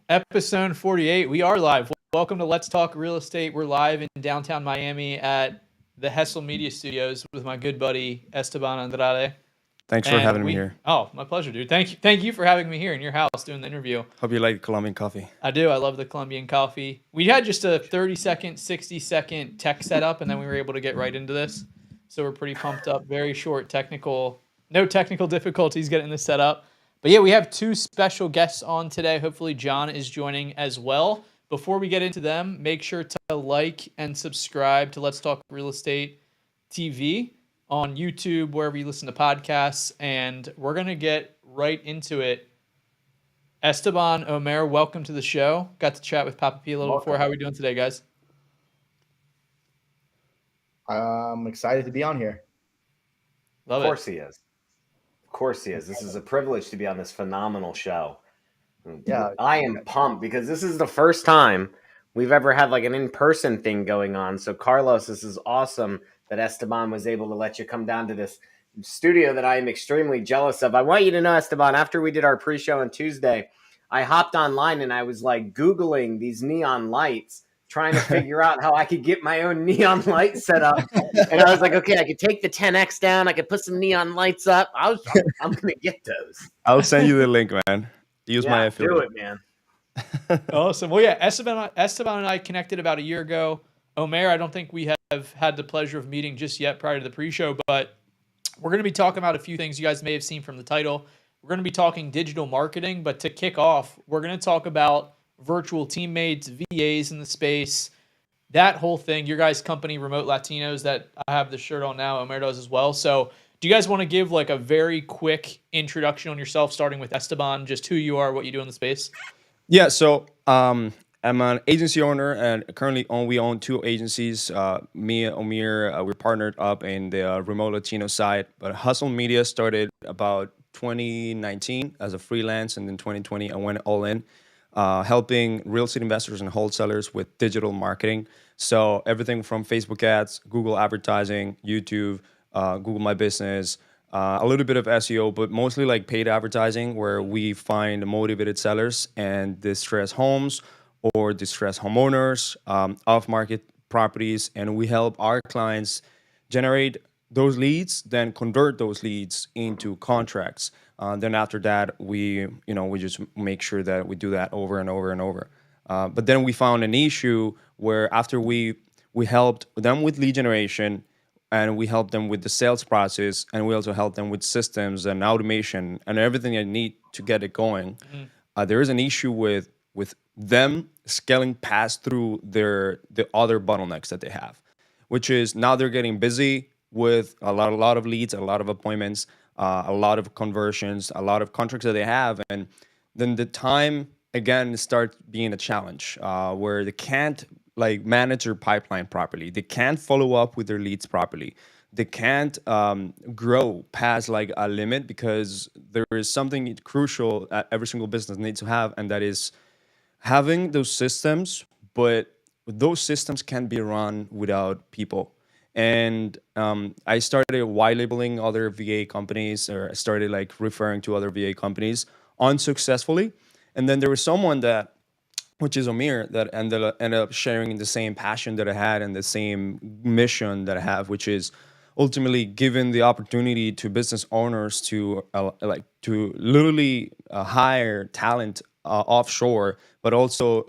Episode 48. We are live. Welcome to Let's Talk Real Estate. We're live in downtown Miami at the Hesel Media Studios with my good buddy Esteban Andrade. Thanks for having me here. Oh, my pleasure, dude. Thank you for having me here in your house doing the interview. Hope you like Colombian coffee. I do. I love the Colombian coffee. We had just a 30-second, 60-second tech setup, and then we were able to get right into this. So we're pretty pumped up. Very short no technical difficulties getting this set up. But yeah, we have two special guests on today. Hopefully John is joining as well. Before we get into them, make sure to like and subscribe to Let's Talk Real Estate TV on YouTube, wherever you listen to podcasts. And we're going to get right into it. Esteban, Omer, welcome to the show. Got to chat with Papa P a little before. How are we doing today, guys? I'm excited to be on here. Love it. Of course he is. This is a privilege to be on this phenomenal show. Yeah, I am pumped because this is the first time we've ever had like an in-person thing going on. So Carlos, this is awesome that Esteban was able to let you come down to this studio that I am extremely jealous of. I want you to know, Esteban, after we did our pre-show on Tuesday, I hopped online and I was like Googling these neon lights, trying to figure out how I could get my own neon light set up. And I was like, okay, I could take the 10X down. I could put some neon lights up. I'm going to get those. I'll send you the link, man. Use my affiliate. Do it, man. Awesome. Well, yeah, Esteban and I connected about a year ago. Omer, I don't think we have had the pleasure of meeting just yet prior to the pre-show, but we're going to be talking about a few things you guys may have seen from the title. We're going to be talking digital marketing, but to kick off, we're going to talk about virtual teammates, VAs in the space, that whole thing. Your guys' company, Remote Latinos, that I have the shirt on now, Omer does as well. So do you guys want to give like a very quick introduction on yourself, starting with Esteban, just who you are, what you do in the space? Yeah, so I'm an agency owner, and currently we own two agencies. Me and Omer, we're partnered up in the Remote Latino side, but Hustle Media started about 2019 as a freelance, and then 2020 I went all in. Helping real estate investors and wholesalers with digital marketing. So everything from Facebook ads, Google advertising, YouTube, Google My Business, a little bit of SEO, but mostly like paid advertising where we find motivated sellers and distressed homes or distressed homeowners, off-market properties, and we help our clients generate those leads, then convert those leads into contracts. Then after that, we just make sure that we do that over and over and over. But then we found an issue where after we helped them with lead generation, and we helped them with the sales process, and we also helped them with systems and automation and everything they need to get it going. There is an issue with them scaling past through the other bottlenecks that they have, which is now they're getting busy with a lot of leads, a lot of appointments, a lot of conversions, a lot of contracts that they have. And then the time, again, starts being a challenge where they can't like manage their pipeline properly. They can't follow up with their leads properly. They can't grow past like a limit because there is something crucial that every single business needs to have, and that is having those systems, but those systems can't be run without people. And I started white labeling other VA companies, or I started like referring to other VA companies unsuccessfully. And then there was someone which is Omer, that ended up sharing the same passion that I had and the same mission that I have, which is ultimately giving the opportunity to business owners to literally hire talent offshore, but also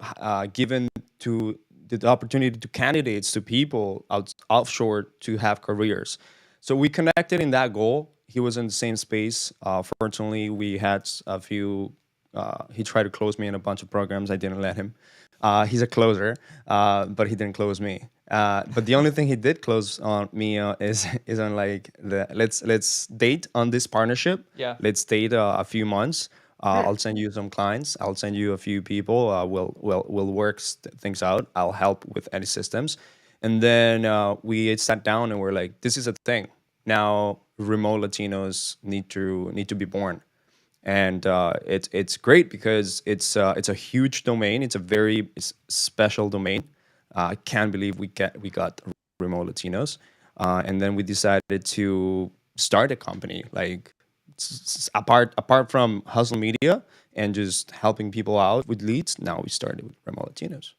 given to the opportunity to candidates, to people offshore to have careers. So we connected in that goal. He was in the same space. Fortunately, we had a few, he tried to close me in a bunch of programs. I didn't let him. He's a closer, but he didn't close me. But the only thing he did close on me is on like let's date on this partnership. Yeah. Let's date a few months. I'll send you some clients. I'll send you a few people. We'll work things out. I'll help with any systems. And then we sat down and we're like, this is a thing. Now remote Latinos need to be born. And it's great because it's a huge domain. It's a very special domain. I can't believe we got remote Latinos. And then we decided to start a company like apart from Hustle Media and just helping people out with leads, now we started with Remote Latinos.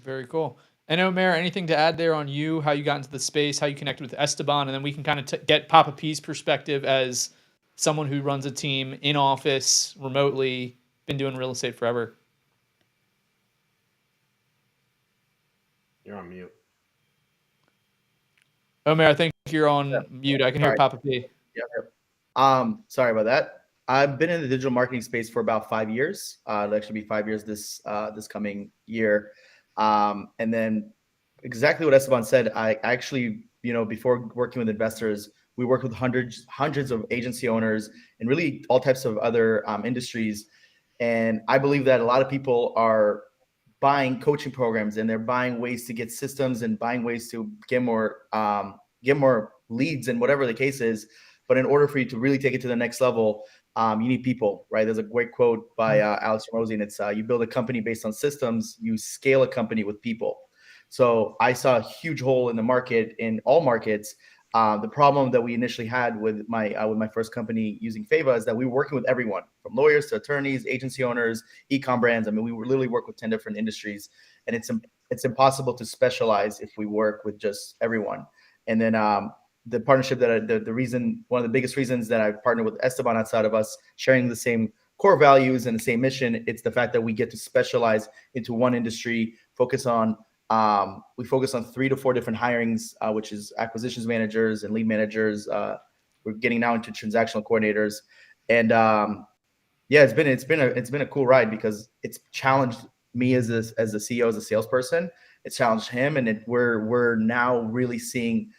Very cool. And Omer, anything to add there on you, how you got into the space, how you connected with Esteban, and then we can kind of get Papa P's perspective as someone who runs a team in office, remotely, been doing real estate forever. You're on mute. Omer, I think you're on mute. I can hear Papa P. Yeah. Sorry about that. I've been in the digital marketing space for about 5 years. It'll actually be 5 years this coming year. And then exactly what Esteban said, I actually, before working with investors, we worked with hundreds of agency owners and really all types of other industries. And I believe that a lot of people are buying coaching programs and they're buying ways to get systems and buying ways to get more leads and whatever the case is. But in order for you to really take it to the next level, you need people, right? There's a great quote by Alex Rosie, and it's you build a company based on systems, you scale a company with people. So I saw a huge hole in the market, in all markets. The problem that we initially had with my first company using Fava is that we were working with everyone, from lawyers to attorneys, agency owners, e-com brands. I mean, we were literally work with 10 different industries, and it's impossible to specialize if we work with just everyone. And then the partnership that one of the biggest reasons that I partnered with Esteban outside of us sharing the same core values and the same mission, it's the fact that we get to specialize into one industry, we focus on 3 to 4 different hirings, which is acquisitions managers and lead managers. We're getting now into transactional coordinators, and yeah, it's been a cool ride because it's challenged me as the CEO, as a salesperson. It's challenged him, and we're now really seeing.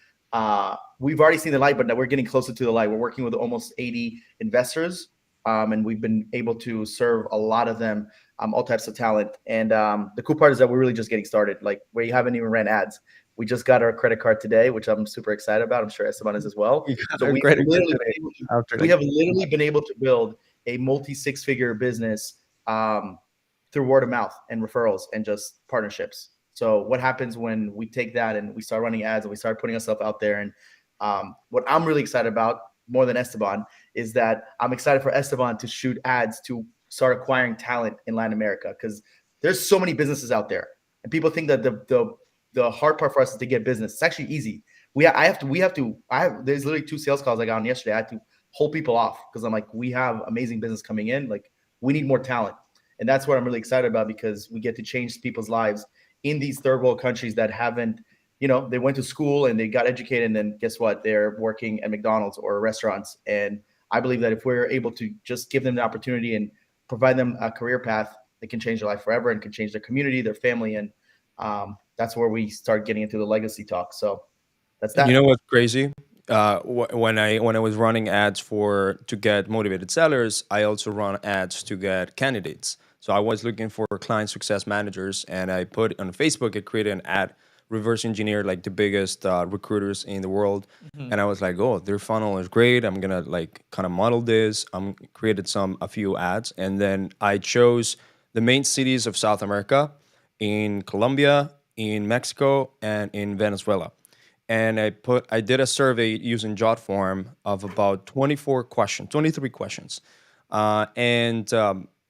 We've already seen the light, but now we're getting closer to the light. We're working with almost 80 investors, and we've been able to serve a lot of them, all types of talent. And the cool part is that we're really just getting started. Like, we haven't even ran ads. We just got our credit card today, which I'm super excited about. I'm sure Esteban is as well. So we have literally been able to build a multi-6-figure business through word of mouth and referrals and just partnerships. So what happens when we take that and we start running ads and we start putting ourselves out there? And what I'm really excited about, more than Esteban, is that I'm excited for Esteban to shoot ads to start acquiring talent in Latin America, because there's so many businesses out there, and people think that the hard part for us is to get business. It's actually easy. There's literally 2 sales calls I got on yesterday. I had to hold people off because I'm like, we have amazing business coming in. Like, we need more talent. And that's what I'm really excited about, because we get to change people's lives in these third world countries that haven't, they went to school and they got educated, and then guess what? They're working at McDonald's or restaurants. And I believe that if we're able to just give them the opportunity and provide them a career path, they can change their life forever and can change their community, their family. And that's where we start getting into the legacy talk. So that's that. You know what's crazy? When I was running ads to get motivated sellers, I also run ads to get candidates. So I was looking for client success managers, and I put on Facebook, I created an ad, reverse engineer like the biggest recruiters in the world. And I was like, oh, their funnel is great. I'm gonna like kind of model this. Created a few ads, and then I chose the main cities of South America, in Colombia, in Mexico, and in Venezuela. And I did a survey using JotForm of about 23 questions,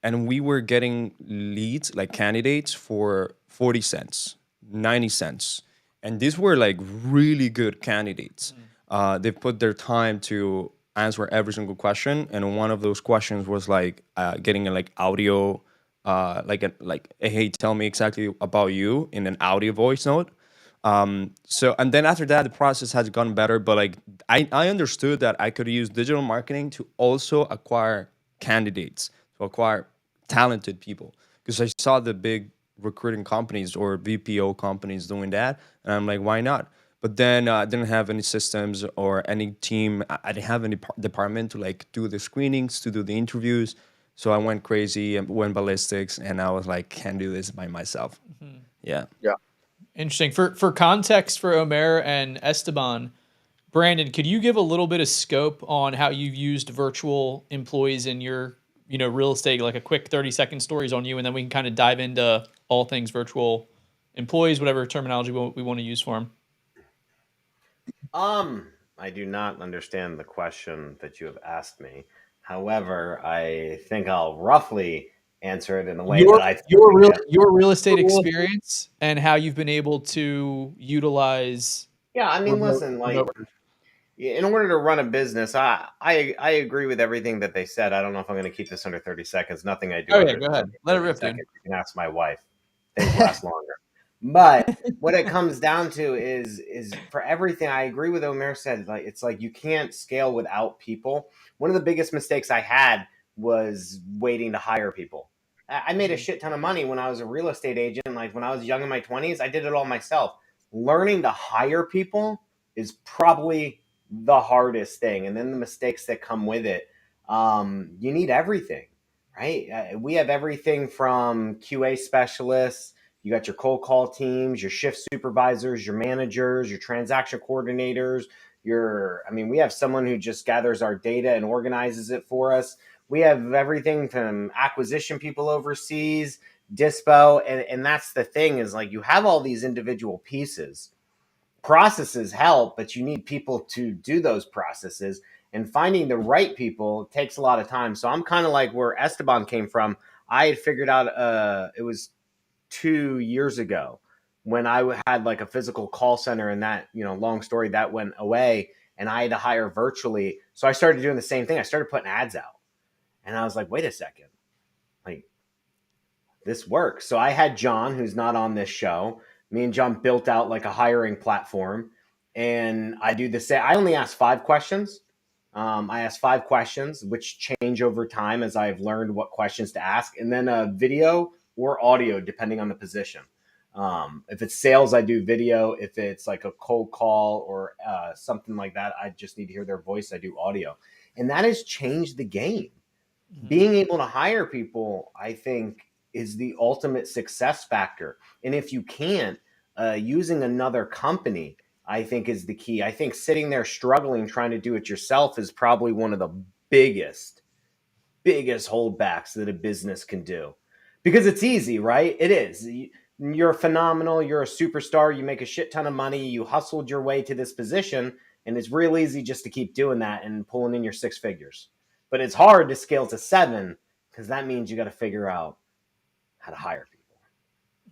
and we were getting leads, like candidates, for 40 cents, 90 cents, and these were like really good candidates. They put their time to answer every single question, and one of those questions was like getting a like audio, hey, tell me exactly about you in an audio voice note. So, and then after that, the process has gone better. But like, I understood that I could use digital marketing to also acquire candidates, to acquire talented people, because I saw the big recruiting companies or VPO companies doing that, and I'm like, why not? But then I didn't have any systems or any team. I didn't have any department to like do the screenings, to do the interviews. So I went crazy and went ballistics, and I was like, can't do this by myself. Yeah. Interesting. For context for Omer and Esteban, Brandon, could you give a little bit of scope on how you've used virtual employees in your, real estate, like a quick 30-second stories on you, and then we can kind of dive into all things virtual employees, whatever terminology we want to use for them. I do not understand the question that you have asked me. However, I think I'll roughly answer it in the way that I think we can. Your real estate experience and how you've been able to utilize Yeah, I mean, remote listen, like remote work. in order to run a business, I agree with everything that they said. I don't know if I'm going to keep this under 30 seconds. Nothing I do Oh yeah, under go ahead. Let it 30 rip, dude. seconds. You can ask my wife. Things last longer. But what it comes down to is for everything. I agree with Omer said. Like it's like you can't scale without people. One of the biggest mistakes I had was waiting to hire people. I made a shit ton of money when I was a real estate agent. Like when I was young in my 20s, I did it all myself. Learning to hire people is probably the hardest thing, and then the mistakes that come with it. You need everything, right? We have everything from QA specialists. You got your cold call teams, your shift supervisors, your managers, your transaction coordinators. We have someone who just gathers our data and organizes it for us. We have everything from acquisition people overseas, dispo, and that's the thing is like you have all these individual pieces. Processes help, but you need people to do those processes, and finding the right people takes a lot of time. So I'm kind of like where Esteban came from. I had figured out it was 2 years ago when I had like a physical call center, and that, long story, that went away and I had to hire virtually. So I started doing the same thing. I started putting ads out, and I was like, wait a second, like this works. So I had John, who's not on this show. Me and John built out like a hiring platform, and I do the same. I only ask 5 questions. I ask 5 questions, which change over time as I've learned what questions to ask, and then a video or audio, depending on the position. If it's sales, I do video. If it's like a cold call or something like that, I just need to hear their voice. I do audio, and that has changed the game. Being able to hire people, I think, is the ultimate success factor. And if you can't, using another company, I think is the key. I think sitting there struggling, trying to do it yourself is probably one of the biggest holdbacks that a business can do, because it's easy, right? It is. You're phenomenal. You're a superstar. You make a shit ton of money. You hustled your way to this position, and it's real easy just to keep doing that and pulling in your 6 figures. But it's hard to scale to 7, because that means you got to figure out how to hire people.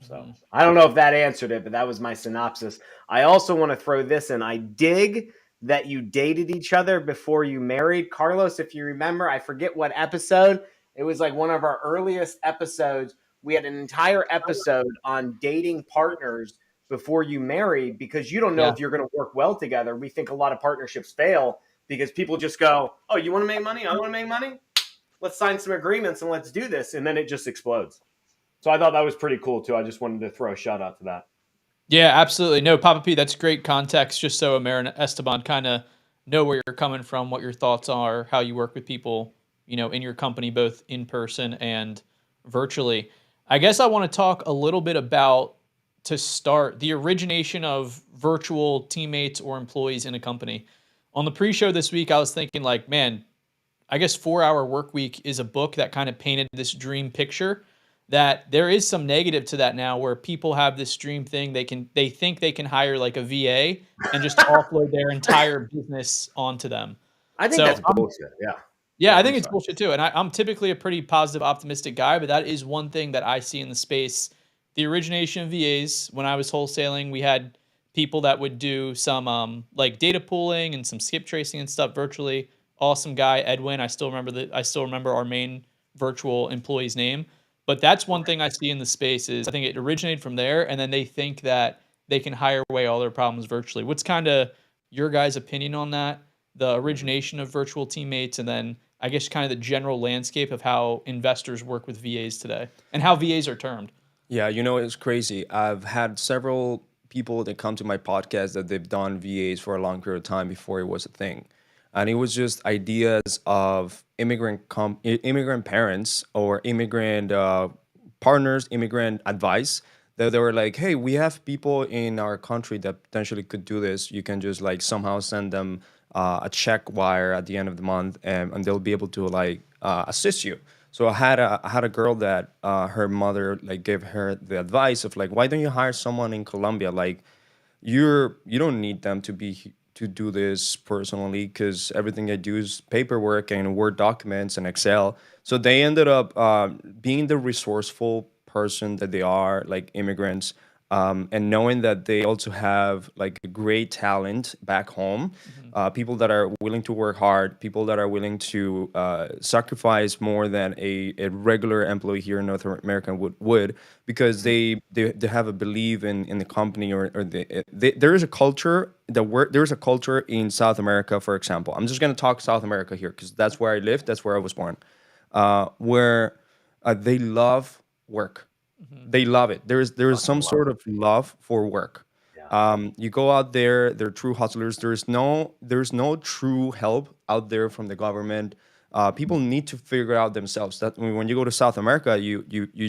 So I don't know if that answered it, but that was my synopsis. I also want to throw this in. I dig that you dated each other before you married. Carlos, if you remember, I forget what episode. It was like one of our earliest episodes. We had an entire episode on dating partners before you marry, because you don't know Yeah. if you're going to work well together. We think a lot of partnerships fail because people just go, oh, you want to make money? I want to make money? Let's sign some agreements and let's do this. And then it just explodes. So I thought that was pretty cool too. I just wanted to throw a shout out to that. Yeah, absolutely. No, Papa P, that's great context, just so Amer and Esteban kind of know where you're coming from, what your thoughts are, how you work with people, in your company, both in person and virtually. I guess I want to talk a little bit about, to start, the origination of virtual teammates or employees in a company. On the pre-show this week, I was thinking like, man, I guess 4 Hour Work Week is a book that kind of painted this dream picture, that there is some negative to that now, where people have this dream thing. They think they can hire like a VA and just offload their entire business onto them. I think So that's bullshit. Yeah. yeah, I think it's bullshit too. And I'm typically a pretty positive, optimistic guy, but that is one thing that I see in the space. The origination of VAs, when I was wholesaling, we had people that would do some like data pooling and some skip tracing and stuff virtually. Awesome guy, Edwin. I still remember our main virtual employee's name. But that's one thing I see in the space is I think it originated from there, and then they think that they can hire away all their problems virtually. What's kind of your guys' opinion on that? The origination of virtual teammates, and then I guess kind of the general landscape of how investors work with VAs today and how VAs are termed. Yeah, it's crazy. I've had several people that come to my podcast that they've done VAs for a long period of time before it was a thing. And it was just ideas of immigrant parents or immigrant partners, immigrant advice, that they were like, hey, we have people in our country that potentially could do this. You can just like somehow send them a check wire at the end of the month, and they'll be able to like assist you. So I had a girl that her mother like gave her the advice of like, why don't you hire someone in Colombia? Like you don't need them to do this personally because everything I do is paperwork and Word documents and Excel. So they ended up being the resourceful person that they are, like immigrants, and knowing that they also have like a great talent back home, Mhm. people that are willing to work hard, people that are willing to sacrifice more than a regular employee here in North America would because they have a belief in the company or there is a culture that there's a culture in South America, for example. I'm just going to talk South America here because that's where I live, that's where I was born, where they love work. Mhm. They love it. There is Fucking some love sort it. of love for work. Yeah. You go out there, they're true hustlers. There's no true help out there from the government. People need to figure out themselves. That when you go to South America, you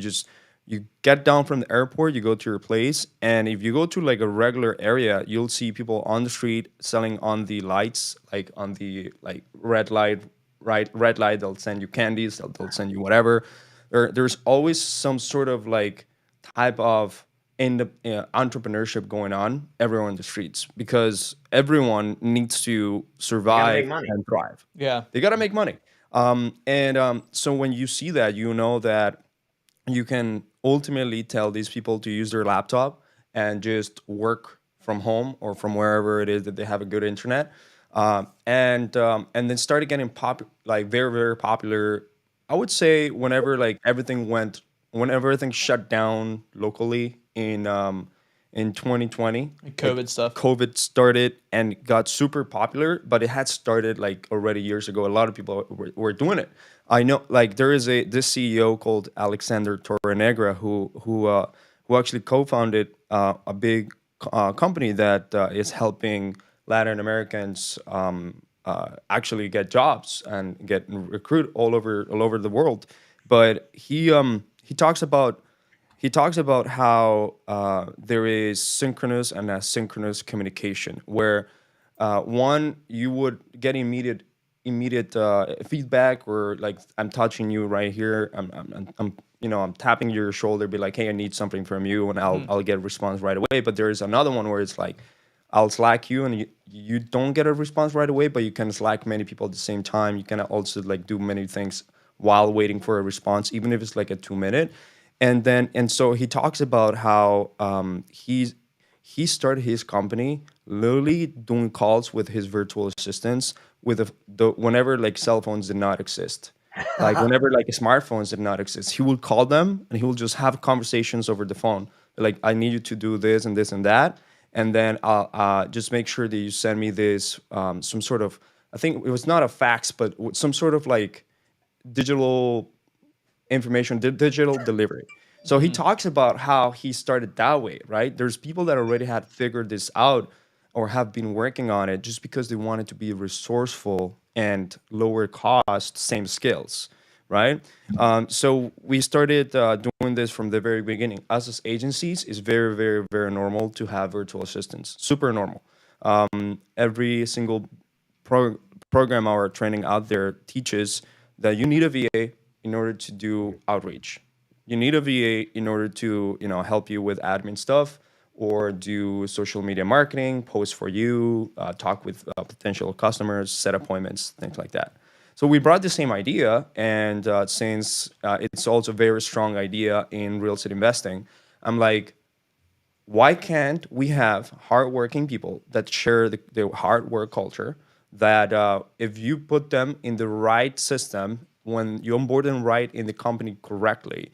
just you get down from the airport, you go to your place, and if you go to like a regular area, you'll see people on the street selling on the lights, like on the like red light, right? Red light. They'll send you candies. They'll send you whatever. There's always some sort of like type of in the entrepreneurship going on everywhere in the streets because everyone needs to You got to make survive money. and thrive. Yeah. They got to make money. And so when you see that, you know that you can ultimately tell these people to use their laptop and just work from home or from wherever it is that they have a good internet, and then started getting like very very popular. I would say whenever everything shut down locally in 2020, Like like COVID stuff. COVID started and got super popular, but it had started like already years ago. A lot of people were doing it. I know, like there is this CEO called Alexander Torrenegra who actually co-founded a big company that is helping Latin Americans actually get jobs and get recruit all over the world. But he talks about how there is synchronous and asynchronous communication, where one you would get immediate feedback, or like I'm touching you right here, I'm tapping your shoulder, be like, hey, I need something from you, and I'll Mhm. I'll get a response right away. But there is another one where it's like I'll Slack you, and you don't get a response right away, but you can Slack many people at the same time. You can also like do many things while waiting for a response, even if it's like a 2 minute. And so he talks about how he started his company literally doing calls with his virtual assistants with whenever like cell phones did not exist, like whenever like smartphones did not exist, he would call them and he will just have conversations over the phone, like I need you to do this and this and that, and then I'll just make sure that you send me this some sort of, I think it was not a fax, but some sort of like digital information, digital delivery. So he Mhm. talks about how he started that way, right? There's people that already had figured this out or have been working on it just because they wanted to be resourceful and lower cost, same skills, right? So we started doing this from the very beginning. Us as agencies, is very, very, very normal to have virtual assistants, super normal. Every single pro- program or training out there teaches that you need a VA in order to do outreach. You need a VA in order to help you with admin stuff or do social media marketing, post for you, talk with potential customers, set appointments, things like that. So we brought the same idea, and since it's also a very strong idea in real estate investing, I'm like, why can't we have hardworking people that share the hard work culture, that if you put them in the right system, when you onboard them right in the company correctly,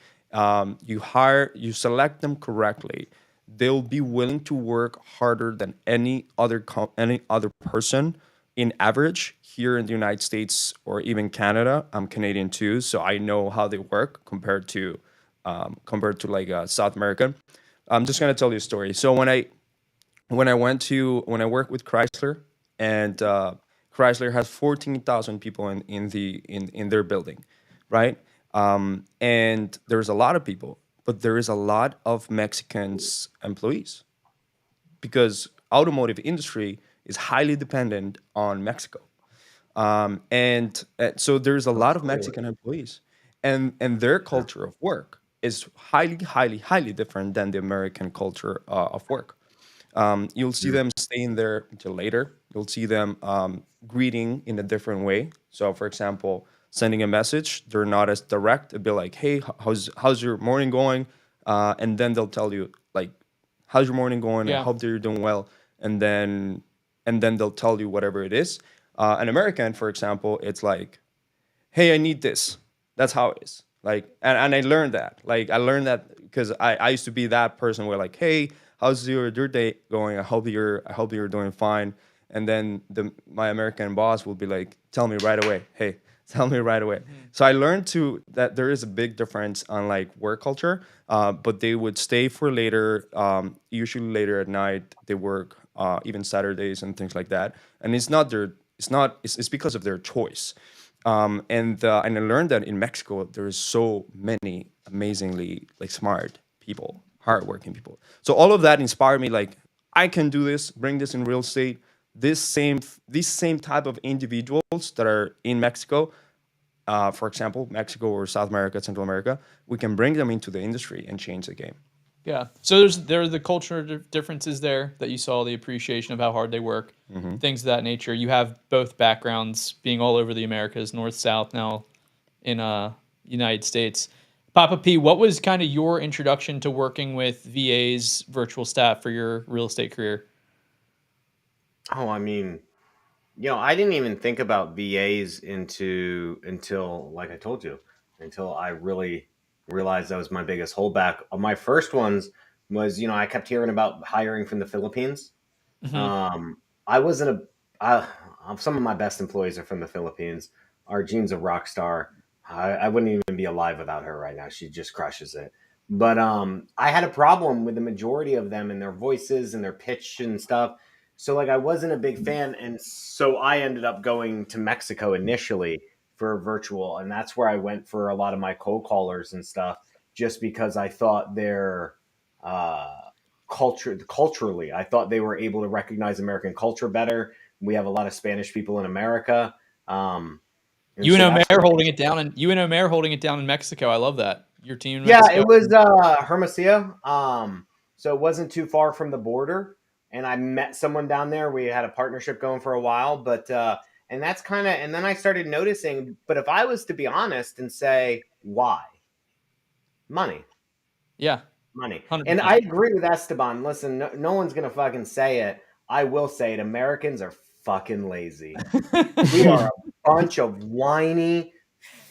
you select them correctly, they'll be willing to work harder than any other person in average here in the United States or even Canada. I'm Canadian too, so I know how they work compared to like South America. I'm just gonna tell you a story. So when I worked with Chrysler, and Chrysler has 14,000 people in their building, right? And there's a lot of people, but there is a lot of Mexicans employees because automotive industry is highly dependent on Mexico. And so there's a Oh, lot of clearly. Mexican employees, and their Yeah. culture of work is highly, highly, highly different than the American culture of work. You'll see them staying there until later. You'll see them greeting in a different way. So, for example, sending a message, they're not as direct. It'll be like, "Hey, how's your morning going?" And then they'll tell you like, "How's your morning going? I Yeah. hope that you're doing well." And then they'll tell you whatever it is. An American, for example, it's like, "Hey, I need this." That's how it is. Like, and I learned that. Like, I learned that because I used to be that person where like, "Hey, how's your day going? I hope you're doing fine." And then my American boss will be like, "Tell me right away. Hey, tell me right away." So I learned that there is a big difference on like work culture, but they would stay for later, usually later at night. They work even Saturdays and things like that. And it's because of their choice. And I learned that in Mexico there is so many amazingly like smart people, hardworking people. So all of that inspired me. Like, I can do this, bring this in real estate. These same type of individuals that are in Mexico, for example, Mexico or South America, Central America, we can bring them into the industry and change the game. Yeah. So there are the cultural differences there that you saw, the appreciation of how hard they work, things of that nature. You have both backgrounds being all over the Americas, North, South, now in United States. Papa P, what was kind of your introduction to working with VAs, virtual staff for your real estate career? Oh, I mean, I didn't even think about VAs until, like I told you, until I really realized that was my biggest holdback. My first ones was, I kept hearing about hiring from the Philippines. Um, I wasn't some of my best employees are from the Philippines. Arjene's a rock star. I wouldn't even be alive without her right now. She just crushes it. But I had a problem with the majority of them and their voices and their pitch and stuff. So like I wasn't a big fan, and so I ended up going to Mexico initially for virtual, and that's where I went for a lot of my cold callers and stuff, just because I thought their uh, culturally, I thought they were able to recognize American culture better. We have a lot of Spanish people in America, and so UNO that's Mayor holding it down, and UNO Mayor holding it down in Mexico. I love that. Your team in yeah, Mexico. it was Hermosillo. So it wasn't too far from the border, and I met someone down there. We had a partnership going for a while, but and that's kind of, and then I started noticing. But if I was to be honest and say why, money. Yeah, Money. And 100%. I agree with Esteban. Listen, no one's gonna fucking say it. I will say it. Americans are fucking lazy. We are a bunch of whiny,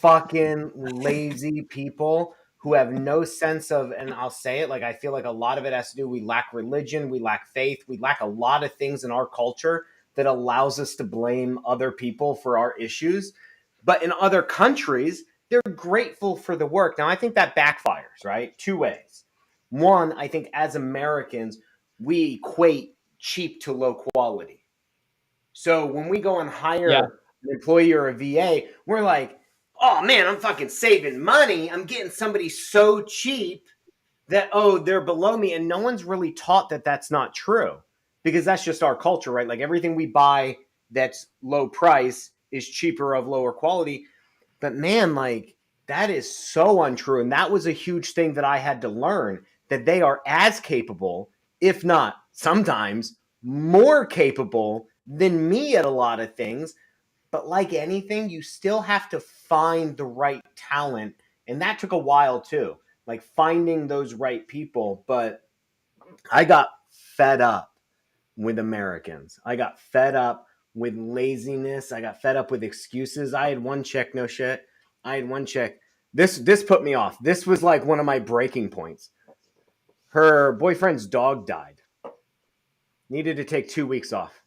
fucking lazy people who have no sense of, and I'll say it, like I feel like a lot of it has to do, we lack religion, we lack faith, we lack a lot of things in our culture that allows us to blame other people for our issues. But in other countries, they're grateful for the work. Now, I think that backfires, right? Two ways. One, I think as Americans, we equate cheap to low quality. So when we go and Yeah. hire an employee or a VA, we're like, oh man, I'm fucking saving money. I'm getting somebody so cheap that, oh, they're below me. And no one's really taught that that's not true, because that's just our culture, right? Like everything we buy that's low price is cheaper of lower quality. But man, like that is so untrue. And that was a huge thing that I had to learn, that they are as capable, if not sometimes more capable than me at a lot of things. But like anything, you still have to find the right talent. And that took a while too, like finding those right people. But I got fed up with Americans. I got fed up with laziness. I got fed up with excuses. I had one chick, no shit. I had one chick. This put me off. This was like one of my breaking points. Her boyfriend's dog died. Needed to take 2 weeks off.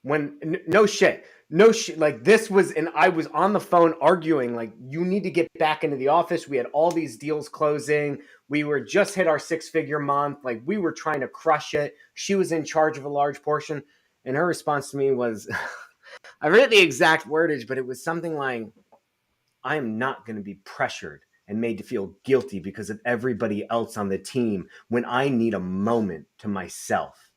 No shit. No shit. Like this was, and I was on the phone arguing, like, you need to get back into the office. We had all these deals closing. We were just hit our 6-figure month. Like we were trying to crush it. She was in charge of a large portion. And her response to me was, I forget the exact wordage, but it was something like, I am not going to be pressured and made to feel guilty because of everybody else on the team when I need a moment to myself.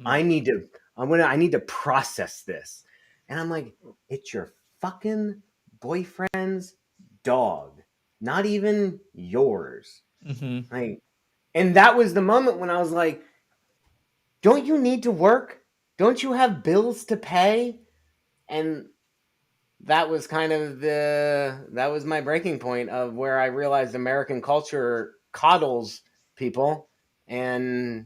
I need to process this. And I'm like, it's your fucking boyfriend's dog, not even yours. Mm-hmm. Like, and that was the moment when I was like, don't you need to work? Don't you have bills to pay? And that was that was my breaking point of where I realized American culture coddles people. And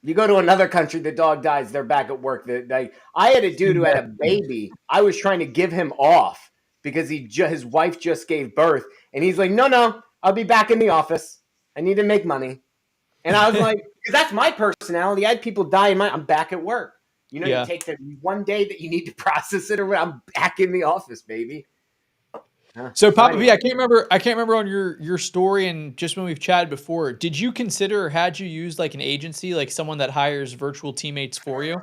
you go to another country, the dog dies, they're back at work. I had a dude who had a baby. I was trying to give him off because his wife just gave birth. And he's like, no, I'll be back in the office. I need to make money. And I was like, because that's my personality. I had people die in I'm back at work. You take the one day that you need to process it, or I'm back in the office, baby. So Papa B, I can't remember on your story and just when we've chatted before, did you consider or had you used like an agency, like someone that hires virtual teammates for you?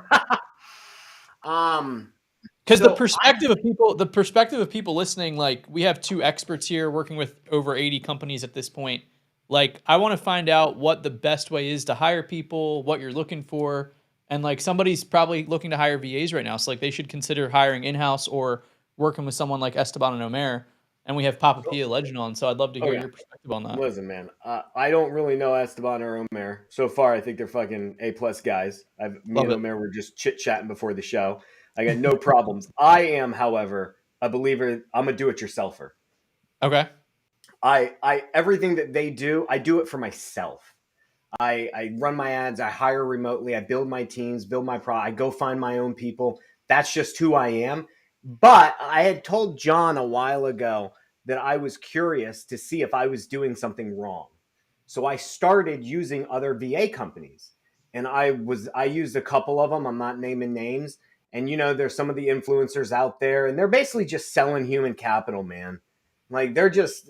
Because the perspective of people listening, like we have two experts here working with over 80 companies at this point. Like I want to find out what the best way is to hire people, what you're looking for. And like somebody's probably looking to hire VAs right now. So like they should consider hiring in-house or working with someone like Esteban and Omer. And we have Papa P, a legend on. So I'd love to hear your perspective on that. Listen, man, I don't really know Esteban or Omer. So far, I think they're fucking A+ guys. Me and Omer were just chit-chatting before the show. I got no problems. I am, however, a believer. I'm a do-it-yourselfer. Okay. I everything that they do, I do it for myself. I run my ads. I hire remotely. I build my teams, build my I go find my own people. That's just who I am. But I had told John a while ago that I was curious to see if I was doing something wrong. So I started using other VA companies. And I used a couple of them. I'm not naming names. And, there's some of the influencers out there, and they're basically just selling human capital, man. Like they're just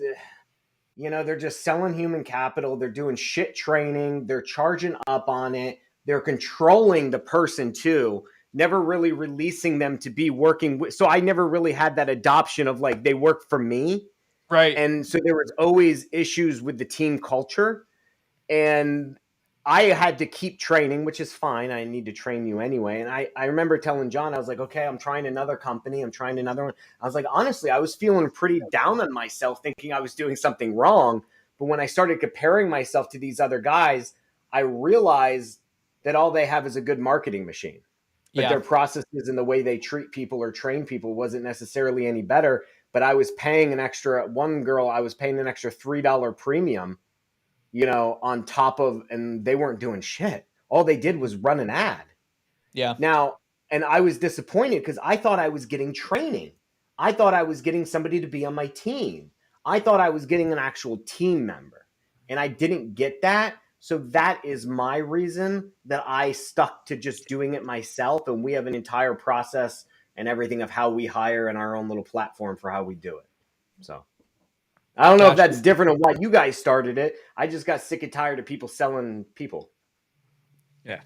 selling human capital. They're doing shit training. They're charging up on it. They're controlling the person too, never really releasing them to be working with. So I never really had that adoption of like, they work for me. Right. And so there was always issues with the team culture. And I had to keep training, which is fine. I need to train you anyway. And I remember telling John, I was like, okay, I'm trying another company. I'm trying another one. I was like, honestly, I was feeling pretty down on myself, thinking I was doing something wrong. But when I started comparing myself to these other guys, I realized that all they have is a good marketing machine. But their processes and the way they treat people or train people wasn't necessarily any better. But I was paying an extra $3 premium, on top of, and they weren't doing shit. All they did was run an ad. Yeah. Now, and I was disappointed because I thought I was getting training. I thought I was getting somebody to be on my team. I thought I was getting an actual team member, and I didn't get that. So that is my reason that I stuck to just doing it myself. And we have an entire process and everything of how we hire and our own little platform for how we do it. So I don't know if that's different of why you guys started it. I just got sick and tired of people selling people. Yeah.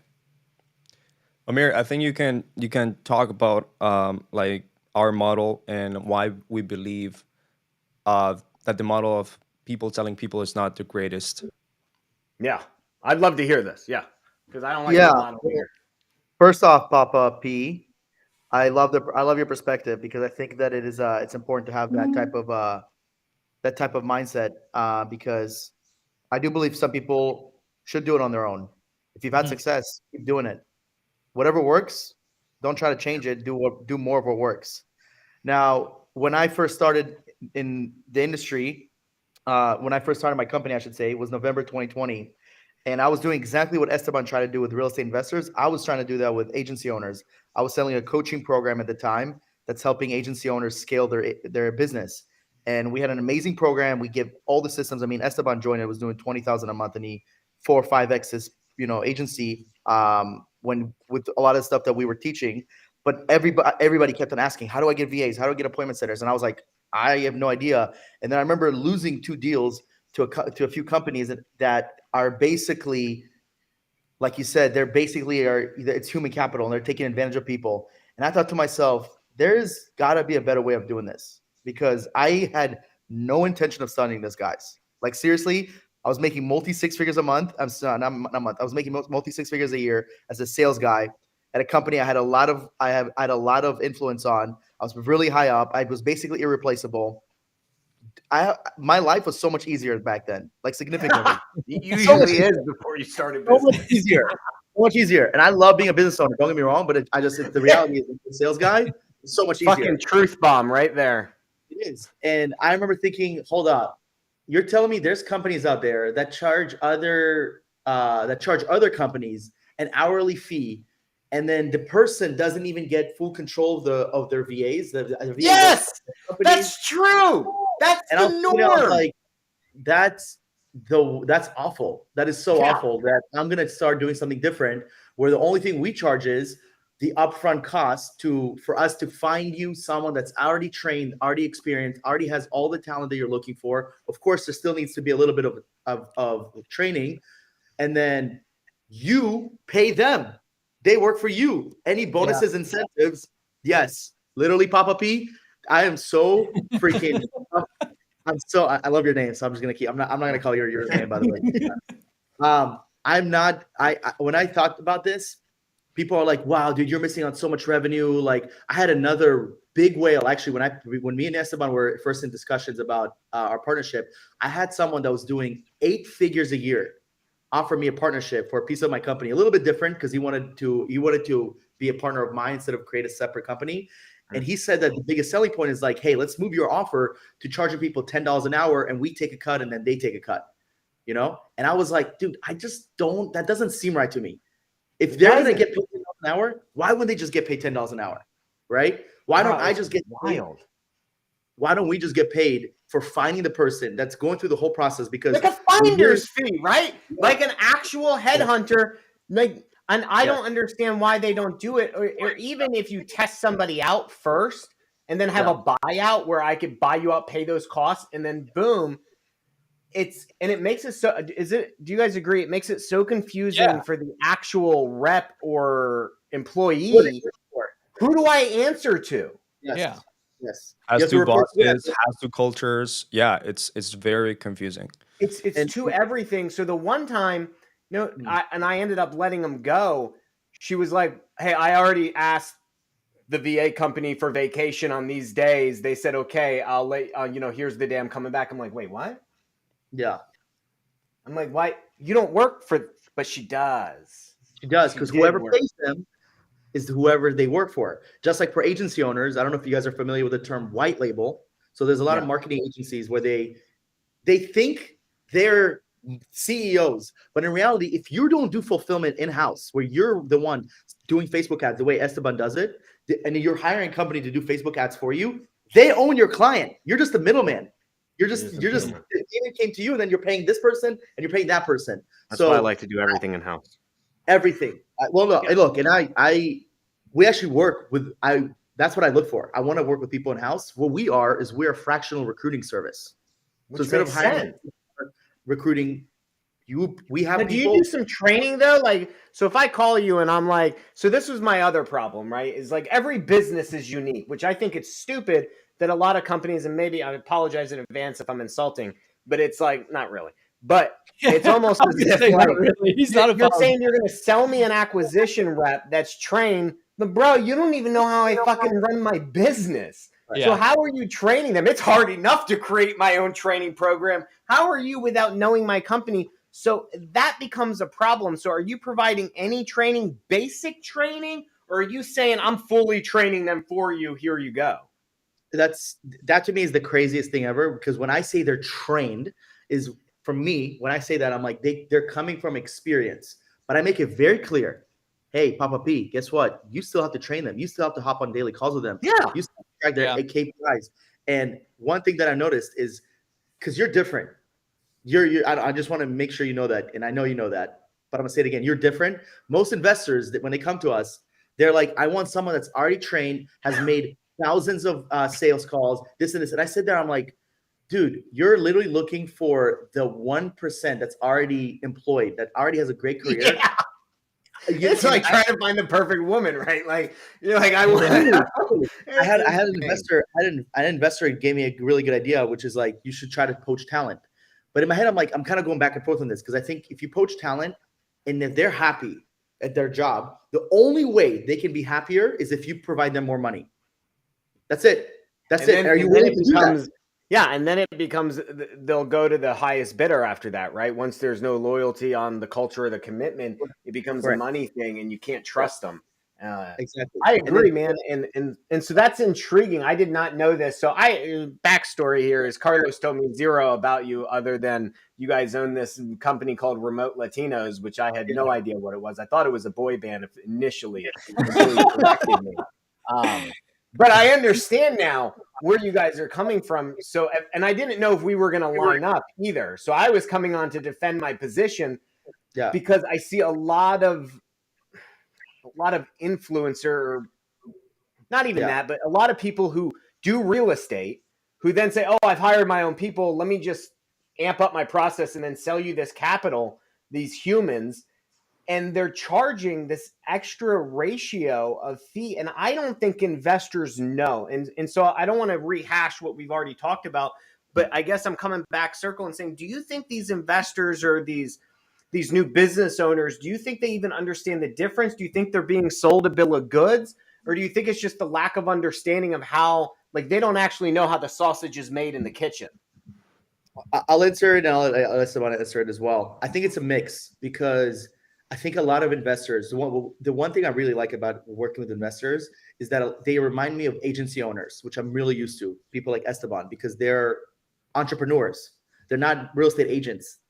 Amir, I think you can talk about like our model and why we believe that the model of people telling people is not the greatest. Yeah, I'd love to hear this. Yeah, because I don't like the model here. First off, Papa P, I love your perspective because I think that it is it's important to have that type of mindset because I do believe some people should do it on their own. If you've had success, keep doing it. Whatever works, don't try to change it. Do more of what works. Now, when I first started in the industry, when I first started my company, I should say, it was November 2020. And I was doing exactly what Esteban tried to do with real estate investors. I was trying to do that with agency owners. I was selling a coaching program at the time that's helping agency owners scale their business. And we had an amazing program. We give all the systems. I mean, Esteban joined it, was doing $20,000 a month, and he 4 or 5x his, agency when with a lot of stuff that we were teaching. But everybody kept on asking, how do I get VAs? How do I get appointment setters? And I was like, I have no idea. And then I remember losing 2 deals to a few companies that are basically, like you said, it's human capital and they're taking advantage of people. And I thought to myself, there's got to be a better way of doing this because I had no intention of studying this, guys. Like seriously, I was making multi-6 figures a month. I was making multi-6 figures a year as a sales guy at a company I had a lot of influence on. I was really high up. I was basically irreplaceable. My life was so much easier back then, like significantly. It usually is before you started business. So much easier. So much easier. And I love being a business owner. Don't get me wrong, but the reality is the sales guy is so much easier. Fucking truth bomb right there. It is. And I remember thinking, hold up, you're telling me there's companies out there that charge other companies an hourly fee, and then the person doesn't even get full control of their VAs. The VAs yes, that's true. That's and the norm. Like, that's awful. That is so awful that I'm gonna start doing something different, where the only thing we charge is the upfront cost for us to find you someone that's already trained, already experienced, already has all the talent that you're looking for. Of course, there still needs to be a little bit of training, and then you pay them. They work for you. Any bonuses, incentives? Yes, literally, Papa P. I am so freaking. I love your name, so I'm just gonna keep. I'm not gonna call your name, by the way. I'm not. When I talked about this, people are like, "Wow, dude, you're missing on so much revenue." Like, I had another big whale actually when me and Esteban were first in discussions about our partnership. I had someone that was doing 8 figures a year offer me a partnership for a piece of my company, a little bit different because he wanted to be a partner of mine instead of create a separate company. And he said that the biggest selling point is like, hey, let's move your offer to charging people $10 an hour, and we take a cut and then they take a cut, you know? And I was like, dude, that doesn't seem right to me. If they're going to get paid $10 an hour, why wouldn't they just get paid $10 an hour? Right? Why don't I just get wild? Why don't we just get paid for finding the person that's going through the whole process? Because like a finder's fee, right? Yeah. Like an actual headhunter. Like, and I don't understand why they don't do it. Or even if you test somebody out first and then have a buyout where I could buy you out, pay those costs, and then boom, it makes it so. Do you guys agree? It makes it so confusing for the actual rep or employee. Who do I answer to? Yes. Yeah. Yes. Has to bosses, has to cultures. Yeah, it's very confusing. It's to everything. So the one time, I ended up letting them go. She was like, "Hey, I already asked the VA company for vacation on these days. They said, okay, I'll let here's the day I'm coming back." I'm like, "Wait, what?" Yeah. I'm like, "Why? You don't work for?" But she does. She does, because whoever pays them is whoever they work for. Just like for agency owners, I don't know if you guys are familiar with the term white label. So there's a lot of marketing agencies where they think they're CEOs, but in reality, if you don't do fulfillment in-house, where you're the one doing Facebook ads the way Esteban does it, and you're hiring a company to do Facebook ads for you, they own your client. You're just the middleman. You're just the payment came to you, and then you're paying this person and you're paying that person. That's why I like to do everything in-house. Everything. Look, and we actually work with, that's what I look for. I want to work with people in-house. What we're a fractional recruiting service. So instead of hiring recruiting, we have. But do you do some training though? Like, so if I call you and I'm like, so this was my other problem, right? Is like every business is unique, which I think it's stupid that a lot of companies, and maybe I apologize in advance if I'm insulting, but it's like, not really. But it's almost as if really. He's not you're saying you're going to sell me an acquisition rep that's trained, but bro, you don't even know how I fucking run my business. Yeah. So how are you training them? It's hard enough to create my own training program. How are you without knowing my company? So that becomes a problem. So are you providing any training, basic training, or are you saying I'm fully training them for you? Here you go. That to me is the craziest thing ever, because when I say they're trained is, for me, when I say that, I'm like, they're coming from experience, but I make it very clear. Hey, Papa P, guess what? You still have to train them. You still have to hop on daily calls with them. Yeah. You still have to track their KPIs. And one thing that I noticed is, because you're different. I just want to make sure you know that, and I know you know that, but I'm gonna say it again. You're different. Most investors, that when they come to us, they're like, I want someone that's already trained, has made thousands of sales calls, this and this. And I sit there, I'm like, dude, you're literally looking for the 1% that's already employed, that already has a great career. Yeah. It's like trying to find the perfect woman, right? Like, you're like, I had an investor gave me a really good idea, which is like, you should try to poach talent. But in my head, I'm like, I'm kind of going back and forth on this, because I think if you poach talent and if they're happy at their job, the only way they can be happier is if you provide them more money. That's it. Are you willing to do that? Yeah, and then it becomes they'll go to the highest bidder after that, right? Once there's no loyalty on the culture or the commitment, it becomes a Correct. money thing, and you can't Yeah, trust them. exactly. I And then agree, man, and so that's intriguing. I did not know this. So backstory here is Carlos told me zero about you, other than you guys own this company called Remote Latinos, which I had no idea what it was. I thought it was a boy band initially until he corrected me. But I understand now where you guys are coming from. So, and I didn't know if we were going to line up either. So I was coming on to defend my position yeah, because I see a lot of influencer, not even yeah, that, but a lot of people who do real estate who then say, "Oh, I've hired my own people. Let me just amp up my process and then sell you this capital, these humans." And they're charging this extra ratio of fee. And I don't think investors know. And so I don't want to rehash what we've already talked about, but I guess I'm coming back circle and saying, do you think these investors or these new business owners, do you think they even understand the difference? Do you think they're being sold a bill of goods? Or do you think it's just the lack of understanding of how, like, they don't actually know how the sausage is made in the kitchen? I'll answer it, and I'll let someone answer it as well. I think it's a mix because I think a lot of investors. The one thing I really like about working with investors is that they remind me of agency owners, which I'm really used to. People like Esteban, because they're entrepreneurs. They're not real estate agents.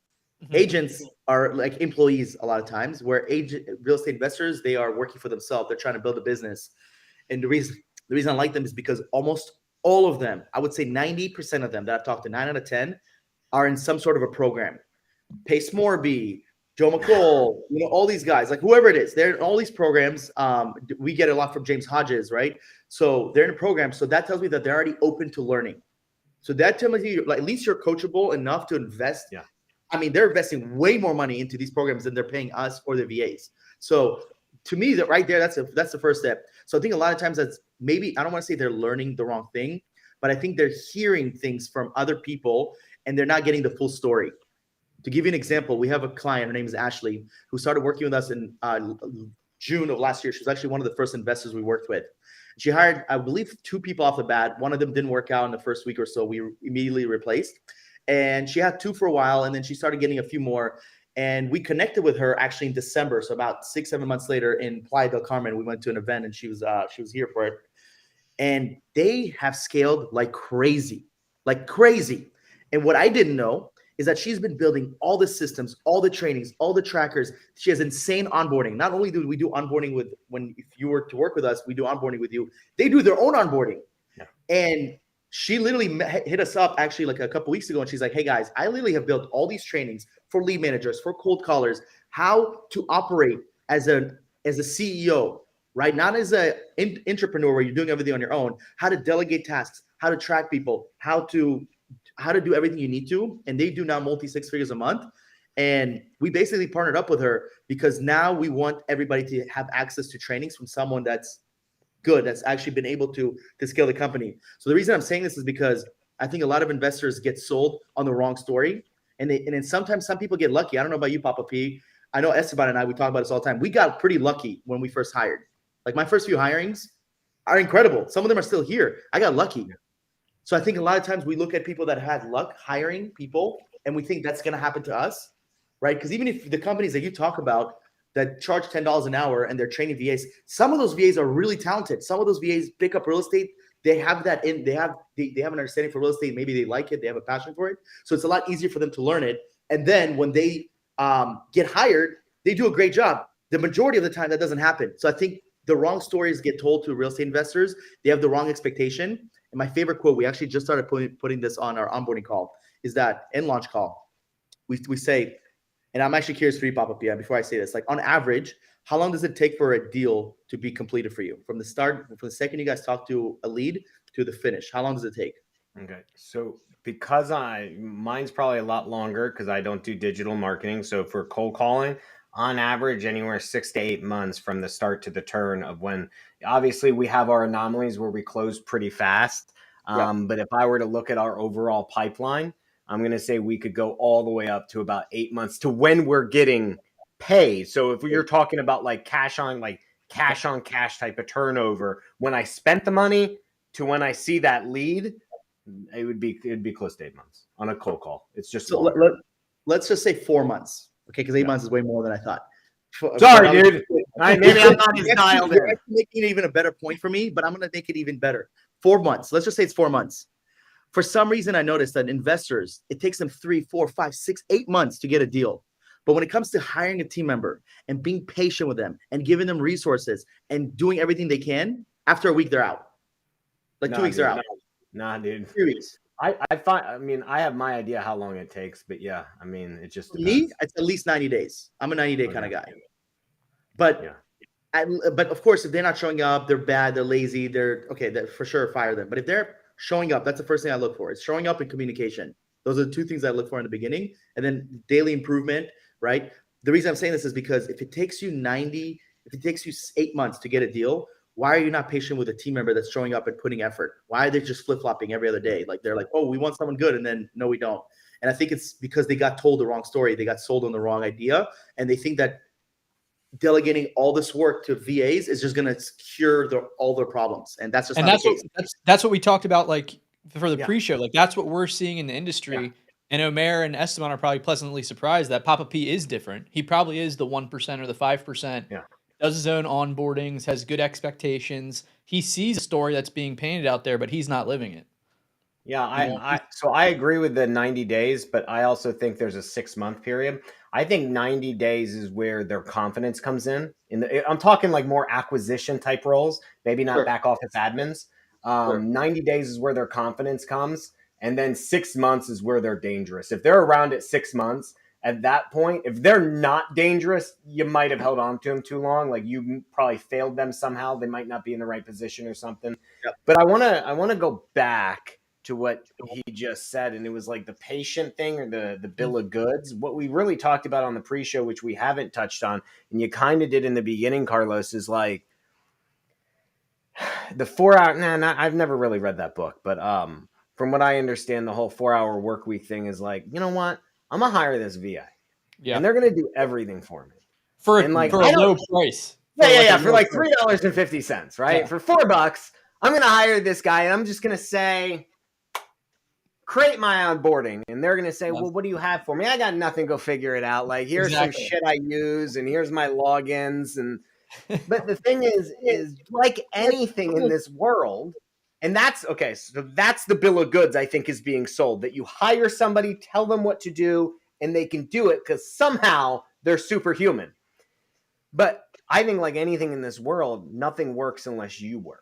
Mhm. Agents are like employees a lot of times, where real estate investors, they are working for themselves. They're trying to build a business, and the reason I like them is because almost all of them, I would say 90% of them that I've talked to, 9 out of 10, are in some sort of a program. Pace Morby, Joe McCall, all these guys, like whoever it is, they're in all these programs. We get a lot from James Hodges, right? So they're in a program. So that tells me that they're already open to learning. So that tells me, like, at least you're coachable enough to invest. Yeah. I mean, they're investing way more money into these programs than they're paying us or the VAs. So to me, that right there, that's the first step. So I think a lot of times that's maybe, I don't want to say they're learning the wrong thing, but I think they're hearing things from other people and they're not getting the full story. To give you an example, we have a client, her name is Ashley, who started working with us in June of last year. She was actually one of the first investors we worked with. She hired, I believe, 2 people off the bat. One of them didn't work out in the first week or so. We immediately replaced. And she had 2 for a while, and then she started getting a few more. And we connected with her actually in December. So about 6-7 months later in Playa del Carmen, we went to an event and she was here for it. And they have scaled like crazy, like crazy. And what I didn't know is that she's been building all the systems, all the trainings, all the trackers. She has insane onboarding. Not only do we do onboarding with if you were to work with us, we do onboarding with you. They do their own onboarding. Yeah. And she literally hit us up actually like a couple weeks ago. And she's like, hey guys, I literally have built all these trainings for lead managers, for cold callers, how to operate as a CEO, right? Not as an entrepreneur where you're doing everything on your own, how to delegate tasks, how to track people, how to do everything you need to. And they do now multi-6 figures a month. And we basically partnered up with her because now we want everybody to have access to trainings from someone that's good, that's actually been able to scale the company. So the reason I'm saying this is because I think a lot of investors get sold on the wrong story. And then sometimes some people get lucky. I don't know about you, Papa P. I know Esteban and I, we talk about this all the time. We got pretty lucky when we first hired. Like my first few hirings are incredible. Some of them are still here. I got lucky. So I think a lot of times we look at people that had luck hiring people and we think that's going to happen to us, right? Because even if the companies that you talk about that charge $10 an hour and they're training VAs, some of those VAs are really talented. Some of those VAs pick up real estate. They have that in, they have an understanding for real estate. Maybe they like it. They have a passion for it. So it's a lot easier for them to learn it. And then when they get hired, they do a great job. The majority of the time that doesn't happen. So I think the wrong stories get told to real estate investors. They have the wrong expectation. And my favorite quote, we actually just started putting this on our onboarding call, is that in launch call, we say, and I'm actually curious for you, Papa Pia, before I say this, like on average, how long does it take for a deal to be completed for you? From the second you guys talk to a lead to the finish, how long does it take? Okay. So because mine's probably a lot longer because I don't do digital marketing. So for cold calling, on average, anywhere 6 to 8 months from the start to the turn of when, obviously we have our anomalies where we close pretty fast. But if I were to look at our overall pipeline, I'm going to say we could go all the way up to about 8 months to when we're getting paid. So if you're talking about like cash on cash type of turnover, when I spent the money to when I see that lead, It'd be close to 8 months on a cold call. It's just So longer. let's just say 4 months. Okay, because 8 months is way more than I thought. Sorry, dude. Maybe I'm not as dialed in. You're actually making it even a better point for me, but I'm going to make it even better. 4 months. Let's just say it's 4 months. For some reason, I noticed that investors, it takes them 3, 4, 5, 6, 8 months to get a deal. But when it comes to hiring a team member and being patient with them and giving them resources and doing everything they can, after a week, they're out. Like 2 weeks, they're out. Nah, dude. 3 weeks. I mean, I have my idea how long it takes, but yeah, I mean, it just depends. Me, it's at least 90 days. I'm a 90-day kind of guy. But but of course, if they're not showing up, they're bad, they're lazy, they're for sure fire them. But if they're showing up, that's the first thing I look for. It's showing up and communication. Those are the two things I look for in the beginning, and then daily improvement, right? The reason I'm saying this is because if it takes you 8 months to get a deal, why are you not patient with a team member that's showing up and putting effort? Why are they just flip-flopping every other day? Like they're like, oh, we want someone good, and then no, we don't. And I think it's because they got told the wrong story. They got sold on the wrong idea, and they think that delegating all this work to VAs is just going to cure all their problems, and that's just not the case. That's what we talked about, like for the pre-show. Like that's what we're seeing in the industry. Yeah. And Omer and Esteban are probably pleasantly surprised that Papa P is different. He probably is the 1% or the 5%. Yeah. Does his own onboardings, has good expectations. He sees a story that's being painted out there, but he's not living it. Yeah, so I agree with the 90 days, but I also think there's a 6-month period. I think 90 days is where their confidence comes in. I'm talking like more acquisition type roles, maybe not back office admins. 90 days is where their confidence comes. And then 6 months is where they're dangerous. If they're around at 6 months, at that point, if they're not dangerous, you might have held on to them too long. Like you probably failed them somehow. They might not be in the right position or something. Yep. But I want to go back to what he just said. And it was like the patient thing or the bill of goods. What we really talked about on the pre-show, which we haven't touched on, and you kind of did in the beginning, Carlos, is like the 4 hour. I've never really read that book, but from what I understand, the whole 4-hour work week thing is like, you know what? I'm gonna hire this VA, and they're gonna do everything for me for a low price. For like $3.50, right? Yeah. For $4, I'm gonna hire this guy, and I'm just gonna say, create my onboarding, and they're gonna say, well, what do you have for me? I got nothing. Go figure it out. Like here's some shit I use, and here's my logins, and but the thing is like anything in this world. And that's okay. So that's the bill of goods I think is being sold, that you hire somebody, tell them what to do, and they can do it because somehow they're superhuman. But I think like anything in this world, nothing works unless you work.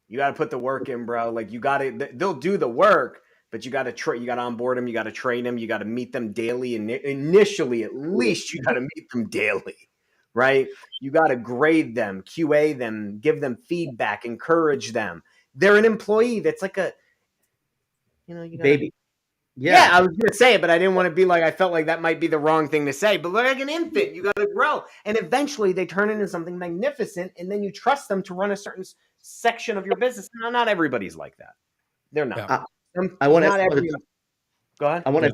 You got to put the work in, bro. Like they'll do the work, but you got to onboard them. You got to train them. You got to meet them daily. And initially, at least you got to meet them daily. Right? You got to grade them, QA them, give them feedback, encourage them. They're an employee. That's like you gotta, baby. Yeah, I was going to say it, but I didn't want to be like, I felt like that might be the wrong thing to say, but like an infant, you got to grow. And eventually they turn into something magnificent. And then you trust them to run a certain section of your business. Now, not everybody's like that. They're not. I want to go ahead. I want to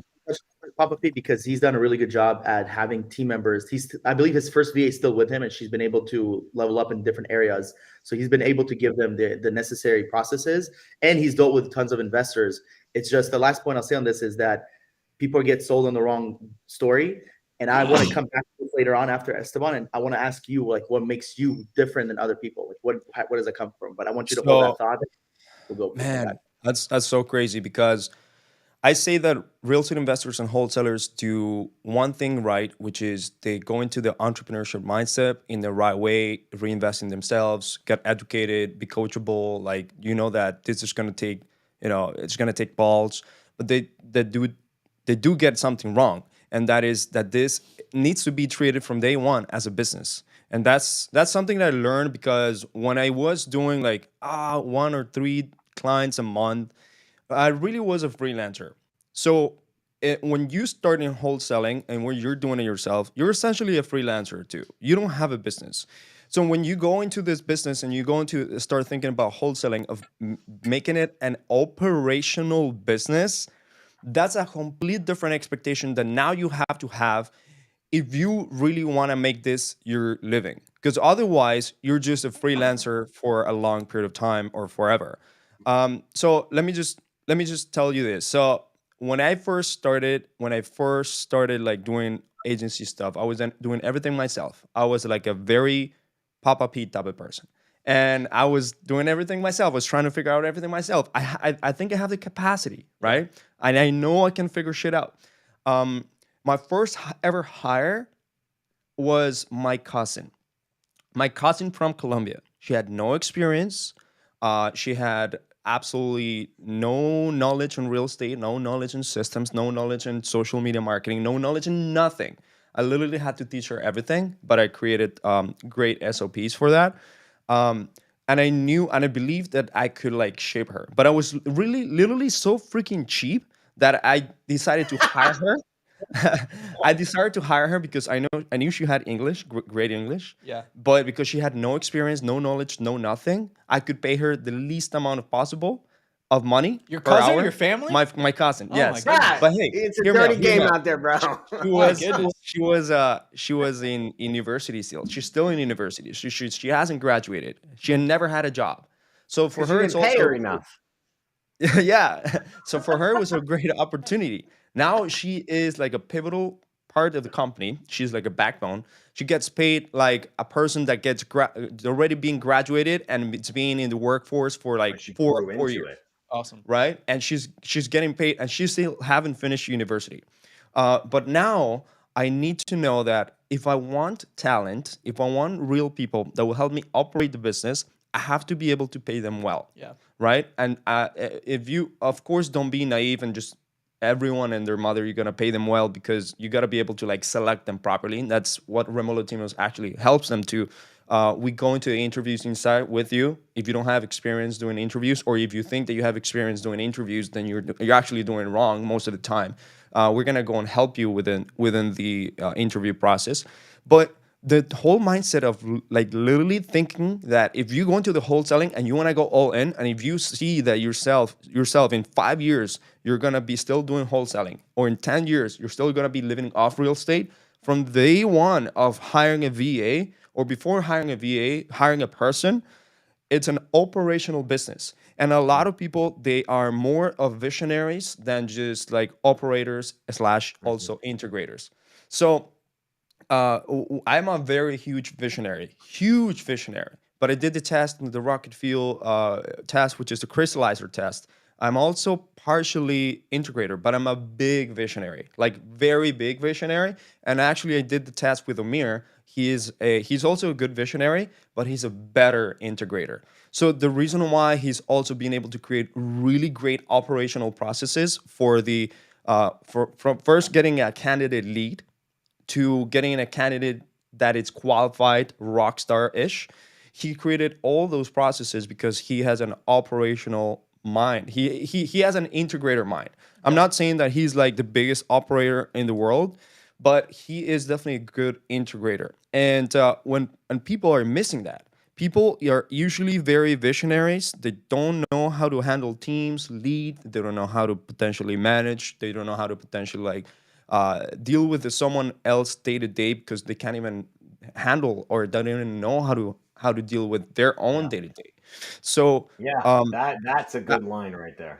Papa Pete because he's done a really good job at having team members. I believe his first VA is still with him, and she's been able to level up in different areas. So he's been able to give them the necessary processes, and he's dealt with tons of investors. It's just the last point I'll say on this is that people get sold on the wrong story. And I want to come back to this later on after Esteban, and I want to ask you like what makes you different than other people. Like what does it come from? But I want you to hold that thought. We'll go. Man, that's so crazy because I say that real estate investors and wholesalers do one thing right, which is they go into the entrepreneurship mindset in the right way, reinvest in themselves, get educated, be coachable. Like, that this is going to take, it's going to take balls, but they do get something wrong. And that is that this needs to be treated from day one as a business. And that's something that I learned because when I was doing like 1 or 3 clients a month, I really was a freelancer. So when you start in wholesaling and when you're doing it yourself, you're essentially a freelancer too. You don't have a business. So when you go into this business and you go into start thinking about wholesaling, of making it an operational business, that's a complete different expectation that now you have to have if you really want to make this your living. Because otherwise, you're just a freelancer for a long period of time or forever. So let me just tell you this. So when I first started like doing agency stuff, I was then doing everything myself. I was like a very Papa Pete type of person, and I was doing everything myself. I was trying to figure out everything myself. I think I have the capacity, Yeah. right? And I know I can figure shit out. Um, my first ever hire was my cousin from Colombia. She had no experience. She had absolutely no knowledge in real estate, no knowledge in systems, no knowledge in social media marketing, no knowledge in nothing. I literally had to teach her everything, but I created great SOPs for that. Um, and I knew and I believed that I could like shape her. But I was really, literally so freaking cheap that I decided to hire her. I decided to hire her because I knew she had English, great English, Yeah. but because she had no experience, no knowledge, no nothing, I could pay her the least amount of possible of money Your per cousin, hour. your family? My cousin, Oh my yes. goodness. But hey, It's a hear me out. dirty Hear me game out. out there, bro. She My was goodness. she was in university still. She's still in university. She hasn't graduated. She had never had a job. So for Because you her, it's didn't pay also her enough. yeah. So for her, it was a great opportunity. Now she is like a pivotal part of the company. She's like a backbone. She gets paid like a person that gets already being graduated and it's being in the workforce for like But she four grew four into years, it. Awesome. right? And she's getting paid, and she still haven't finished university. But now I need to know that if I want talent, if I want real people that will help me operate the business, I have to be able to pay them well, Yeah. right? And if you, of course, don't be naive and just everyone and their mother, you're gonna pay them well because you gotta be able to like select them properly. And that's what Remote Latinos actually helps them to. We go into the interviews inside with you. If you don't have experience doing interviews, or if you think that you have experience doing interviews, then you're actually doing it wrong most of the time. We're gonna go and help you within the interview process, but the whole mindset of like literally thinking that if you go into the wholesaling and you want to go all in, and if you see that yourself in 5 years you're gonna be still doing wholesaling, or in 10 years you're still gonna be living off real estate, from day one of hiring a VA, or before hiring a VA, hiring a person, it's an operational business. And a lot of people, they are more of visionaries than just like operators slash Mhm. also integrators. So I'm a very huge visionary. But I did the test, the rocket fuel test, which is the crystallizer test. I'm also partially integrator, but I'm a big visionary, like very big visionary. And actually, I did the test with Amir. He's also a good visionary, but he's a better integrator. So the reason why he's also been able to create really great operational processes for the from first getting a candidate lead to getting a candidate that is qualified rock star-ish. He created all those processes because he has an operational mind. He has an integrator mind. I'm Yeah. not saying that he's like the biggest operator in the world, but he is definitely a good integrator. And when people are missing that, people are usually very visionaries. They don't know how to handle teams, lead. They don't know how to potentially manage. They don't know how to potentially like deal with someone else day to day because they can't even handle, or don't even know how to deal with their own Yeah. day to day. So Yeah, um, that's a uh, good line right there.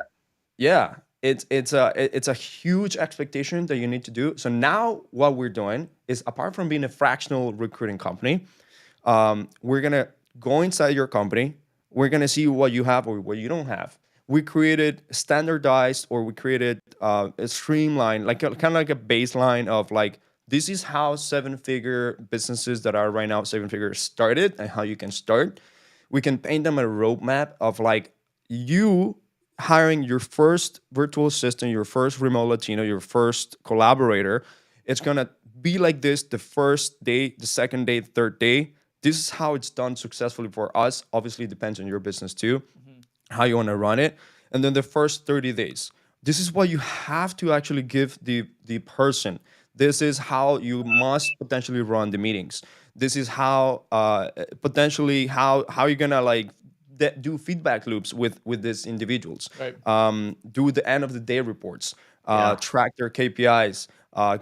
yeah, it's a huge expectation that you need to do. So now what we're doing is, apart from being a fractional recruiting company, we're gonna go inside your company. We're gonna see what you have or what you don't have. We created standardized, or we created a streamline, like kind of like a baseline of like, this is how seven-figure businesses that are right now seven figures started, and how you can start. We can paint them a roadmap of like, you hiring your first virtual assistant, your first remote Latino, your first collaborator. It's gonna be like this the first day, the second day, the third day. This is how it's done successfully for us. Obviously, it depends on your business too, Mhm. how you want to run it. And then the first 30 days. This is what you have to actually give the person. This is how you must potentially run the meetings. This is how potentially how you're gonna like do feedback loops with these individuals. Right. Do the end of the day reports. Yeah. Track their KPIs.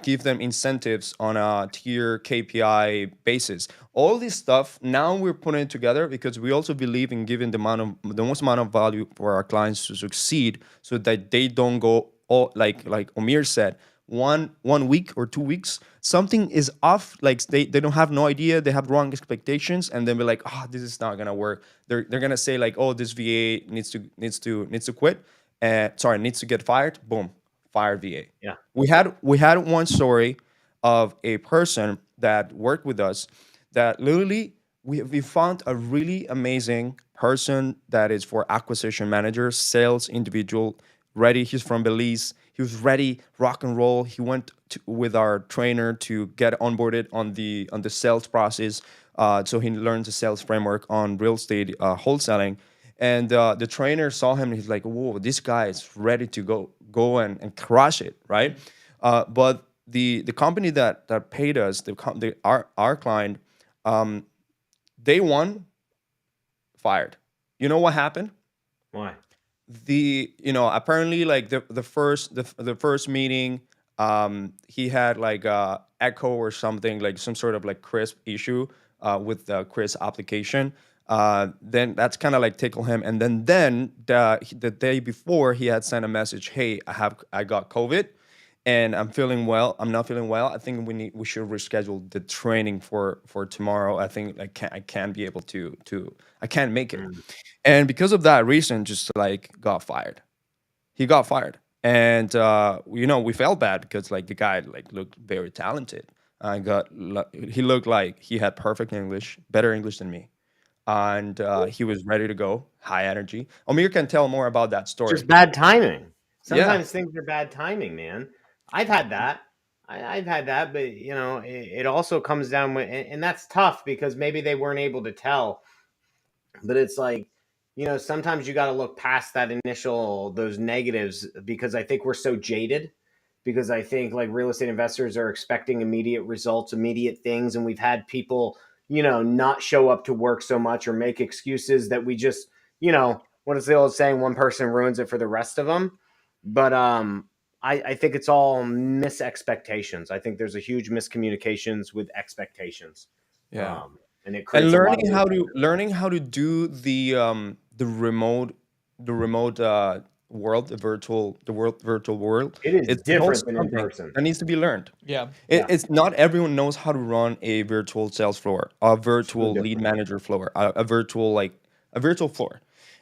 give them incentives on a tier KPI basis. All this stuff now we're putting it together because we also believe in giving the most amount of value for our clients to succeed, so that they don't go all like Omir said, one week or 2 weeks something is off, like they don't have no idea, they have wrong expectations, and then be like, oh, this is not gonna work. They're gonna say like, oh, this VA needs to quit, sorry, needs to get fired. Boom, fired VA. Yeah. We had one story of a person that worked with us that literally we found a really amazing person that is for acquisition manager, sales individual, ready. He's from Belize. He was ready, rock and roll. He went with our trainer to get onboarded on the sales process. So he learned the sales framework on real estate wholesaling. And the trainer saw him and he's like, whoa, this guy is ready to go and crush it, right? But the company that paid us, our client, day one, fired. You know what happened? Why? Apparently, like the first meeting, he had like echo or something, like some sort of like crisp issue with the crisp application. Then that's kind of like tickle him, and then the day before he had sent a message, hey, I got COVID and I'm feeling well. I'm not feeling well. I think we should reschedule the training for tomorrow. I think I can't be able to I can't make it. And because of that reason, just like got fired. He got fired. And we felt bad because like the guy like looked very talented. He looked like he had perfect English, better English than me. And he was ready to go, high energy. Omir can tell more about that story. Just bad timing. Yeah. Sometimes things are bad timing, man. I've had that. I've had that, but it also comes down with, and that's tough because maybe they weren't able to tell. But it's like, sometimes you got to look past those negatives, because I think we're so jaded. Because I think like real estate investors are expecting immediate results, immediate things, and we've had people, not show up to work so much or make excuses that we just, what is the old saying? One person ruins it for the rest of them. But I think it's all misexpectations. I think there's a huge miscommunications with expectations. Yeah. And it creates And a lot of learning how to do the remote world, virtual world. It is It's different also than in something person. that needs to be learned. Yeah. It's not everyone knows how to run a virtual sales floor, a virtual lead different. manager floor, a virtual floor.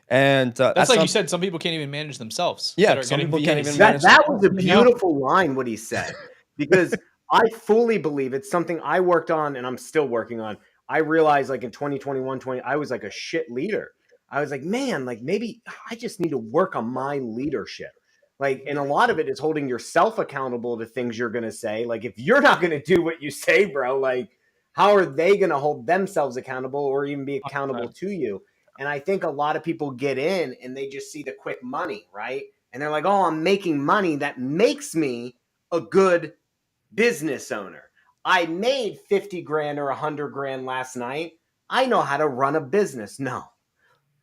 And That's like you not- said, some people can't even manage themselves. Yeah, that are some getting people can't VAs. even That, manage- that was a You know? beautiful line, what he said, because I fully believe it's something I worked on and I'm still working on. I realized like in 2021, I was like a shit leader. I was like, man, like maybe I just need to work on my leadership. Like, and a lot of it is holding yourself accountable to things you're going to say. Like, if you're not going to do what you say, bro, like, how are they going to hold themselves accountable or even be accountable to you? And I think a lot of people get in and they just see the quick money, right? And they're like, oh, I'm making money. That makes me a good business owner. I made 50 grand or 100 grand last night. I know how to run a business. No.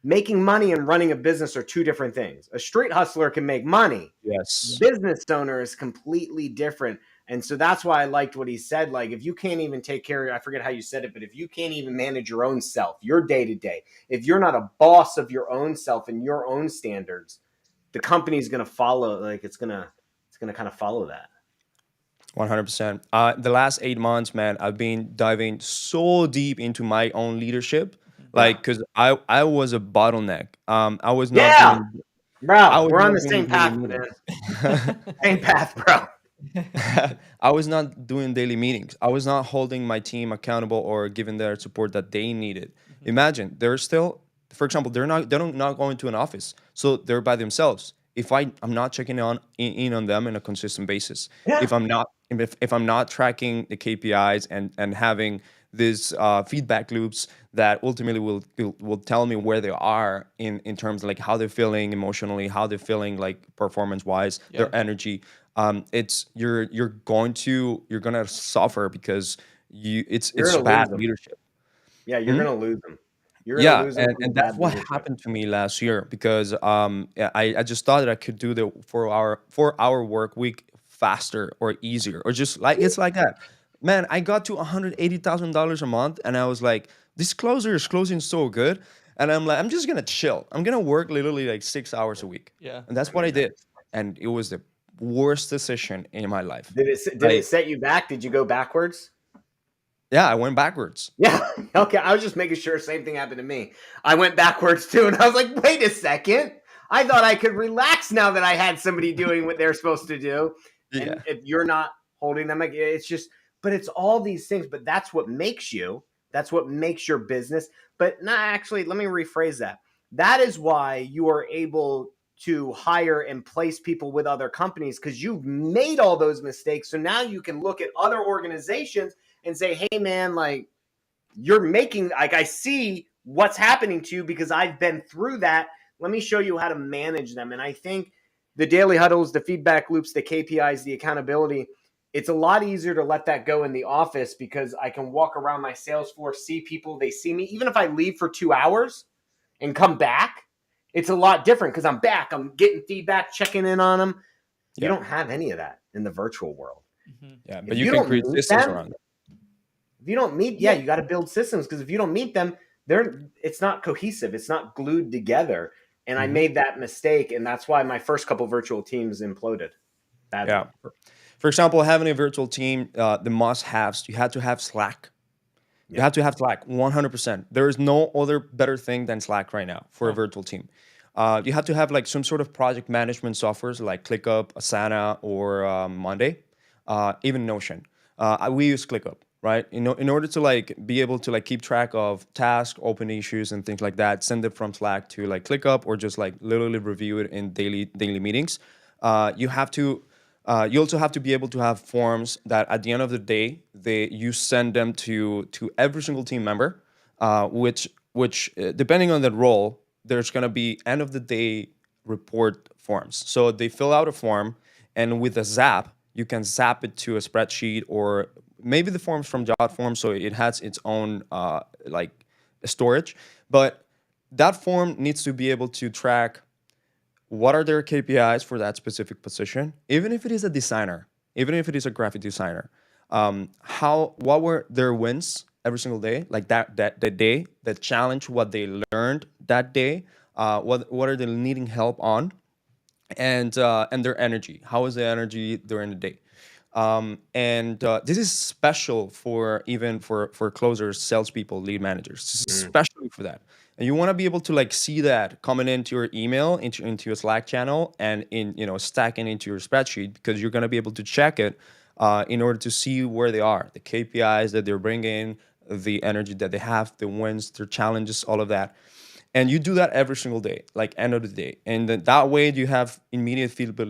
Making money and running a business are two different things. A street hustler can make money. Yes. Business owner is completely different. And so that's why I liked what he said. Like, if you can't even take care of, I forget how you said it, but if you can't even manage your own self, your day to day, if you're not a boss of your own self and your own standards, the company's going to follow, like it's going to kind of follow that. 100%. The last 8 months, man, I've been diving so deep into my own leadership, like because I was a bottleneck. I was not Yeah. doing. Bro, I was we're on not the doing same daily path, man. meetings. Same path, bro. I was not doing daily meetings. I was not holding my team accountable or giving their support that they needed. Imagine they're still, for example, they're not going to an office, so they're by themselves. If I'm not checking in on them on a consistent basis, Yeah. if I'm not tracking the KPIs and having these feedback loops that ultimately will tell me where they are in terms of like how they're feeling emotionally, how they're feeling like performance wise, their energy. It's you're gonna suffer because it's gonna bad lose them. leadership. Yeah, you're gonna lose them. You're gonna Yeah, lose them through and that's bad what leadership. happened to me last year because I just thought that I could do the 4 hour work week faster or easier, or just like it's like that. Man, I got to $180,000 a month, and I was like, this closer is closing so good, and I'm like, I'm just gonna chill. I'm gonna work literally like 6 hours a week, Yeah. and that's what I did, and it was the worst decision in my life. Did it set you back? Did you go backwards? Yeah, I went backwards. Yeah. Okay. I was just making sure. Same thing happened to me. I went backwards too, and I was like, wait a second. I thought I could relax now that I had somebody doing what they're supposed to do. Yeah. And if you're not holding them, it's just, but it's all these things. But that's what makes you. That's what makes your business. But not actually, let me rephrase that. That is why you are able to hire and place people with other companies, because you've made all those mistakes. So now you can look at other organizations and say, hey, man, like, you're making, like, I see what's happening to you because I've been through that. Let me show you how to manage them. And I think the daily huddles, the feedback loops, the KPIs, the accountability, it's a lot easier to let that go in the office because I can walk around my sales force, see people, they see me. Even if I leave for 2 hours and come back, it's a lot different because I'm back. I'm getting feedback, checking in on them. You don't have any of that in the virtual world. Yeah, but you can create systems around it. If you don't meet, you got to build systems, because if you don't meet them, it's not cohesive. It's not glued together. And I made that mistake, and that's why my first couple virtual teams imploded. Yeah. For example, having a virtual team, the must-haves, you had to have Slack. You have to have Slack, 100%. There is no other better thing than Slack right now for a virtual team. You have to have like some sort of project management softwares like ClickUp, Asana, or Monday, even Notion. We use ClickUp, right? In order to like be able to like keep track of tasks, open issues, and things like that, send it from Slack to like ClickUp, or just like literally review it in daily meetings. You also have to be able to have forms that at the end of the day, you send them to every single team member, which depending on the role, there's going to be end of the day report forms. So they fill out a form, and with a zap, you can zap it to a spreadsheet, or maybe the forms from JotForm, so it has its own like storage. But that form needs to be able to track what are their KPIs for that specific position, even if it is a designer, even if it is a graphic designer. What were their wins every single day, like that day, the challenge, what they learned that day, what are they needing help on, and their energy. How is the energy during the day? This is special for closers, salespeople, lead managers, especially for that. And you want to be able to like see that coming into your email, into your Slack channel, and stacking into your spreadsheet, because you're going to be able to check it in order to see where they are, the KPIs that they're bringing, the energy that they have, the wins, their challenges, all of that. And you do that every single day, like end of the day. And then that way you have immediate feedback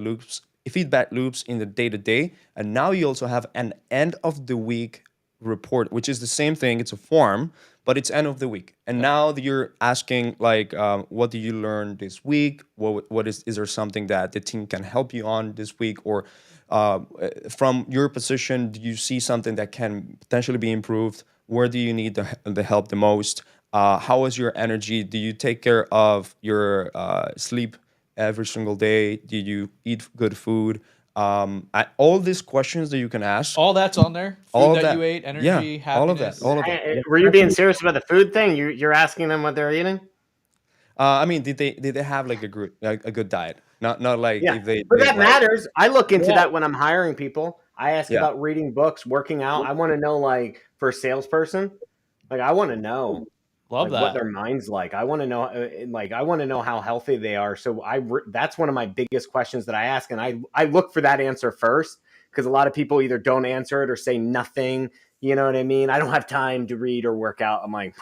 loops in the day-to-day. And now you also have an end of the week report, which is the same thing. It's a form, but it's end of the week. And now you're asking like, what did you learn this week? Is there something that the team can help you on this week? Or from your position, do you see something that can potentially be improved? Where do you need the help the most? How is your energy? Do you take care of your sleep every single day? Do you eat good food? All these questions that you can ask. All that's on there. Food All that that. you ate, energy, Yeah, happiness. all of that. Were you being serious about the food thing? You're asking them what they're eating? I mean, did they have like a good diet? Not like if they. But that like, matters. I look into that when I'm hiring people. I ask Yeah. about reading books, working out. I want to know, like, for a salesperson, like, I want to know Love like what that. their mind's like. I want to know, I want to know how healthy they are. So that's one of my biggest questions that I ask, and I look for that answer first, because a lot of people either don't answer it or say nothing. You know what I mean? I don't have time to read or work out. I'm like,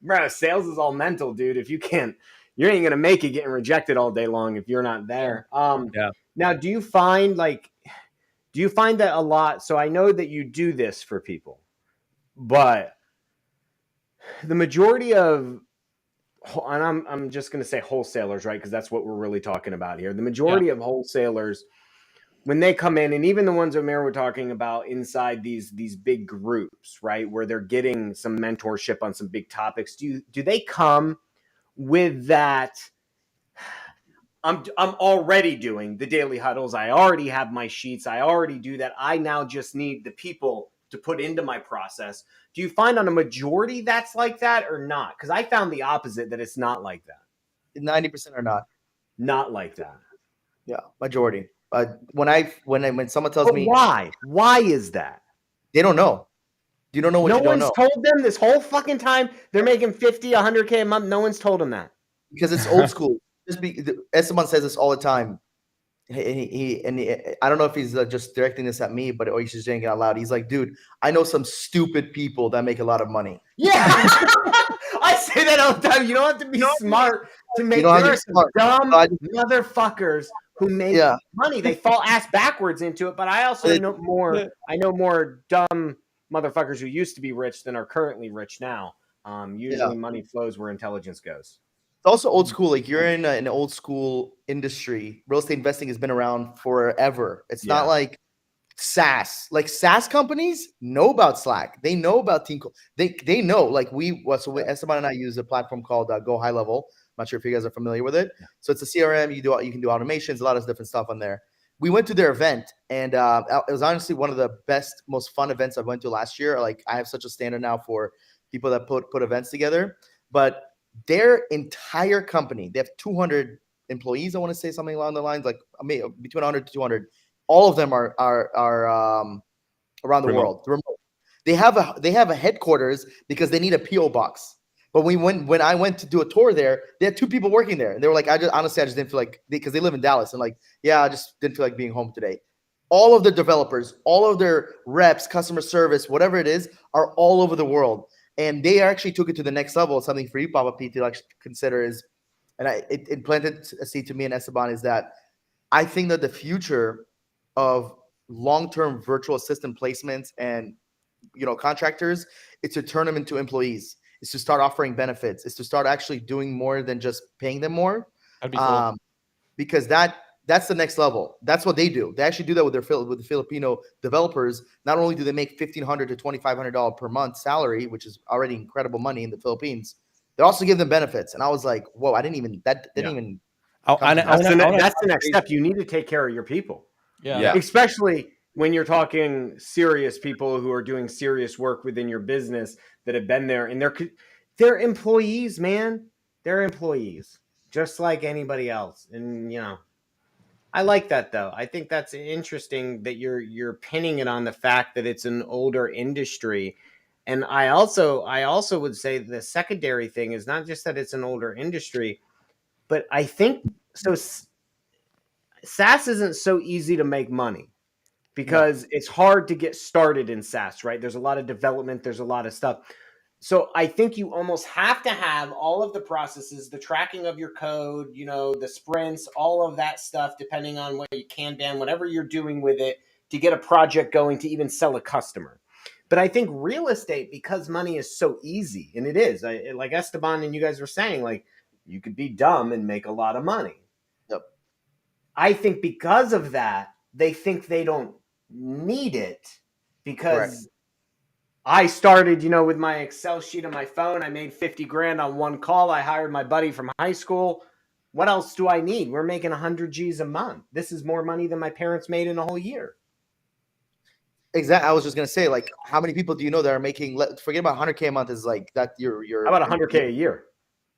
bro, sales is all mental, dude. If you can't, you ain't gonna make it getting rejected all day long if you're not there. Yeah. Now, do you find that a lot? So I know that you do this for people, but the majority of, and I'm just going to say wholesalers, right? Because that's what we're really talking about here. The majority of wholesalers, when they come in, and even the ones that we're talking about inside these big groups, right, where they're getting some mentorship on some big topics, do they come with that I'm already doing the daily huddles. I already have my sheets. I already do that. I now just need the people to put into my process. Do you find on a majority that's like that or not? Because I found the opposite, that it's not like that. 90% are not. Not like that. Yeah, majority. When someone tells me why? Why is that? they don't know. You don't know what you don't know. No one's told them this whole fucking time they're making 50, 100K a month. No one's told them that. Because it's old school. Esteban says this all the time. I don't know if he's just directing this at me, or he's just saying it out loud. He's like, dude, I know some stupid people that make a lot of money. Yeah. I say that all the time. You don't have to be smart to make dumb motherfuckers who make money. They fall ass backwards into it. But I also know more dumb motherfuckers who used to be rich than are currently rich now. Usually money flows where intelligence goes. It's also old school. Like, you're in an old school industry. Real estate investing has been around forever. It's not like SaaS. Like, SaaS companies know about Slack. They know about Team. They know. Like, Esteban and I use a platform called Go High Level. I'm not sure if you guys are familiar with it. Yeah. So it's a CRM. You can do automations, a lot of different stuff on there. We went to their event, and it was honestly one of the best, most fun events I went to last year. Like, I have such a standard now for people that put events together. But their entire company, they have 200 employees. I want to say something along the lines, like between 100 to 200. All of them are around the world. Remote. They have a headquarters because they need a PO box. But when I went to do a tour there, they had 2 people working there, and they were like, I just didn't feel like, because they live in Dallas, and like, I just didn't feel like being home today. All of the developers, all of their reps, customer service, whatever it is, are all over the world. And they actually took it to the next level. Something for you, Papa P, to actually consider is, and it planted a seed to me and Esteban, is that I think that the future of long-term virtual assistant placements and contractors is to turn them into employees. Is to start offering benefits. Is to start actually doing more than just paying them more. That'd be cool. Because that's the next level. That's what they do. They actually do that with the Filipino developers. Not only do they make $1,500 to $2,500 per month salary, which is already incredible money in the Philippines, they also give them benefits. And I was like, whoa, that's the next step. You need to take care of your people. Yeah. Especially when you're talking serious people who are doing serious work within your business that have been there, and they're employees, man. They're employees, just like anybody else. And I like that, though. I think that's interesting that you're pinning it on the fact that it's an older industry. And I also would say the secondary thing is not just that it's an older industry, but I think so. SaaS isn't so easy to make money because it's hard to get started in SaaS, right? There's a lot of development. There's a lot of stuff. So I think you almost have to have all of the processes, the tracking of your code, the sprints, all of that stuff, depending on what you Kanban, whatever you're doing with it, to get a project going, to even sell a customer. But I think real estate, because money is so easy, and it is, like Esteban and you guys were saying, like, you could be dumb and make a lot of money. Yep. I think because of that, they think they don't need it because I started, with my Excel sheet on my phone. I made 50 grand on one call. I hired my buddy from high school. What else do I need? We're making 100 G's a month. This is more money than my parents made in a whole year. Exactly. I was just going to say, like, how many people do you know that are making, forget about 100K a month, is like that you're how about 100K a year?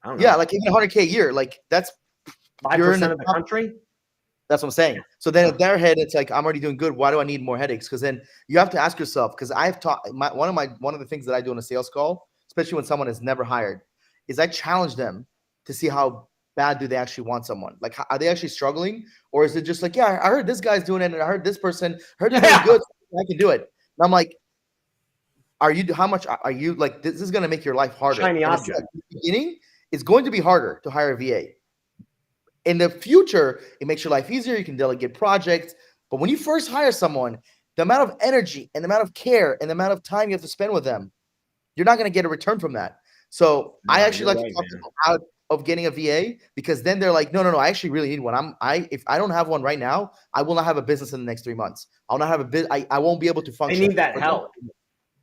I don't know. Yeah, like even 100K a year, like that's 5% of the country. That's what I'm saying. So then in their head, it's like, I'm already doing good. Why do I need more headaches? Because then you have to ask yourself, because I've taught one of the things that I do in a sales call, especially when someone is never hired, is I challenge them to see how bad do they actually want someone. Like, are they actually struggling? Or is it just like, yeah, I heard this guy's doing it, and I heard this person, heard they're doing good, so I can do it. And I'm like, how much are you, like, this is going to make your life harder. Shiny object. At the beginning, it's going to be harder to hire a VA. In the future, it makes your life easier. You can delegate projects. But when you first hire someone, the amount of energy and the amount of care and the amount of time you have to spend with them, you're not going to get a return from that. So I actually like to talk people out of getting a VA, because then they're like, no, I actually really need one. If I don't have one right now, I will not have a business in the next 3 months. I'll not have I won't be able to function. They need that help.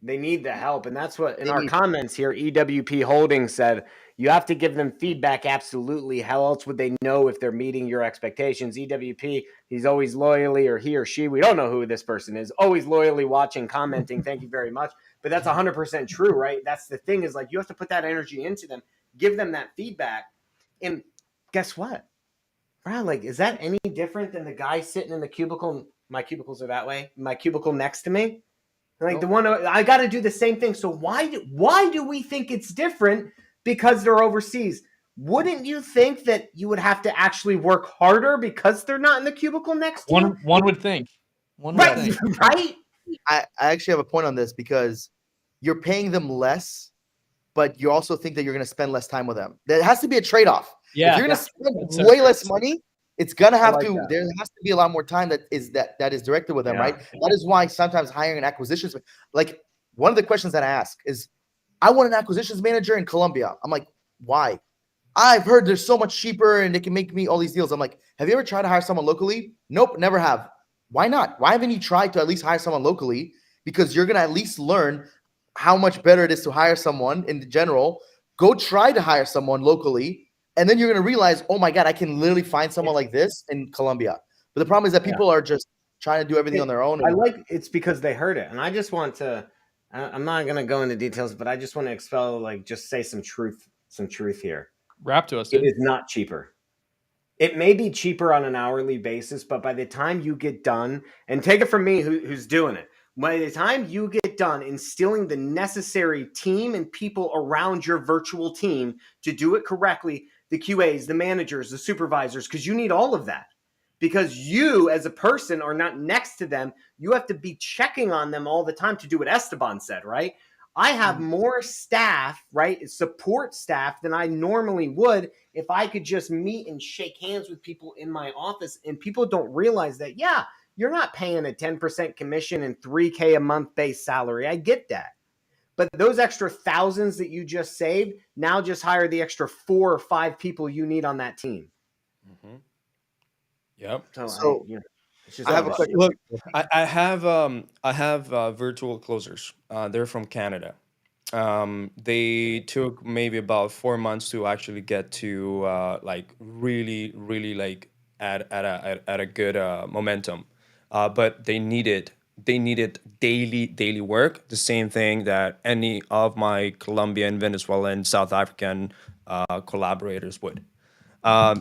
They need the help. And that's what in They our need- comments here, EWP Holdings said, you have to give them feedback. Absolutely. How else would they know if they're meeting your expectations? EWP, he's always loyally, or he or she, we don't know who this person is, always loyally watching, commenting. Thank you very much. But that's 100% true, right? That's the thing, is like, you have to put that energy into them, give them that feedback. And guess what? Bro, like, is that any different than the guy sitting in the cubicle? My cubicles are that way. My cubicle next to me. Like, the one, I got to do the same thing. So why do we think it's different because they're overseas? Wouldn't you think that you would have to actually work harder because they're not in the cubicle next to you? One would think. One would Right, think. right? I actually have a point on this, because you're paying them less, but you also think that you're going to spend less time with them. There has to be a trade-off. Yeah. If you're going to spend That's so way true. less money, it's going to have like to, that. there has to be a lot more time that is directed with them, Yeah. right? That is why sometimes hiring an acquisitions, like, one of the questions that I ask is, I want an acquisitions manager in Colombia. I'm like, why? I've heard they're so much cheaper and they can make me all these deals. I'm like, have you ever tried to hire someone locally? Nope, never have. Why not? Why haven't you tried to at least hire someone locally? Because you're going to at least learn how much better it is to hire someone in general. Go try to hire someone locally, and then you're going to realize, oh my God, I can literally find someone like this in Colombia. But the problem is that people are just trying to do everything on their own. I like it's because they heard it. And I just want to, I'm not going to go into details, but I just want to expel, like, just say some truth here. Rap to us, It dude. is not cheaper. It may be cheaper on an hourly basis, but by the time you get done, and take it from me who's doing it, by the time you get done instilling the necessary team and people around your virtual team to do it correctly, the QAs, the managers, the supervisors, because you need all of that. Because you as a person are not next to them. You have to be checking on them all the time to do what Esteban said, right? I have more staff, right, support staff than I normally would if I could just meet and shake hands with people in my office. And people don't realize that, yeah, you're not paying a 10% commission and $3,000 a month base salary. I get that. But those extra thousands that you just saved, now just hire the extra 4 or 5 people you need on that team. Mm-hmm. Yep. So it's just I have a question. Look, I have virtual closers. They're from Canada. They took maybe about 4 months to actually get to like really like at a good momentum. But they needed daily work, the same thing that any of my Colombian, Venezuelan, South African collaborators would.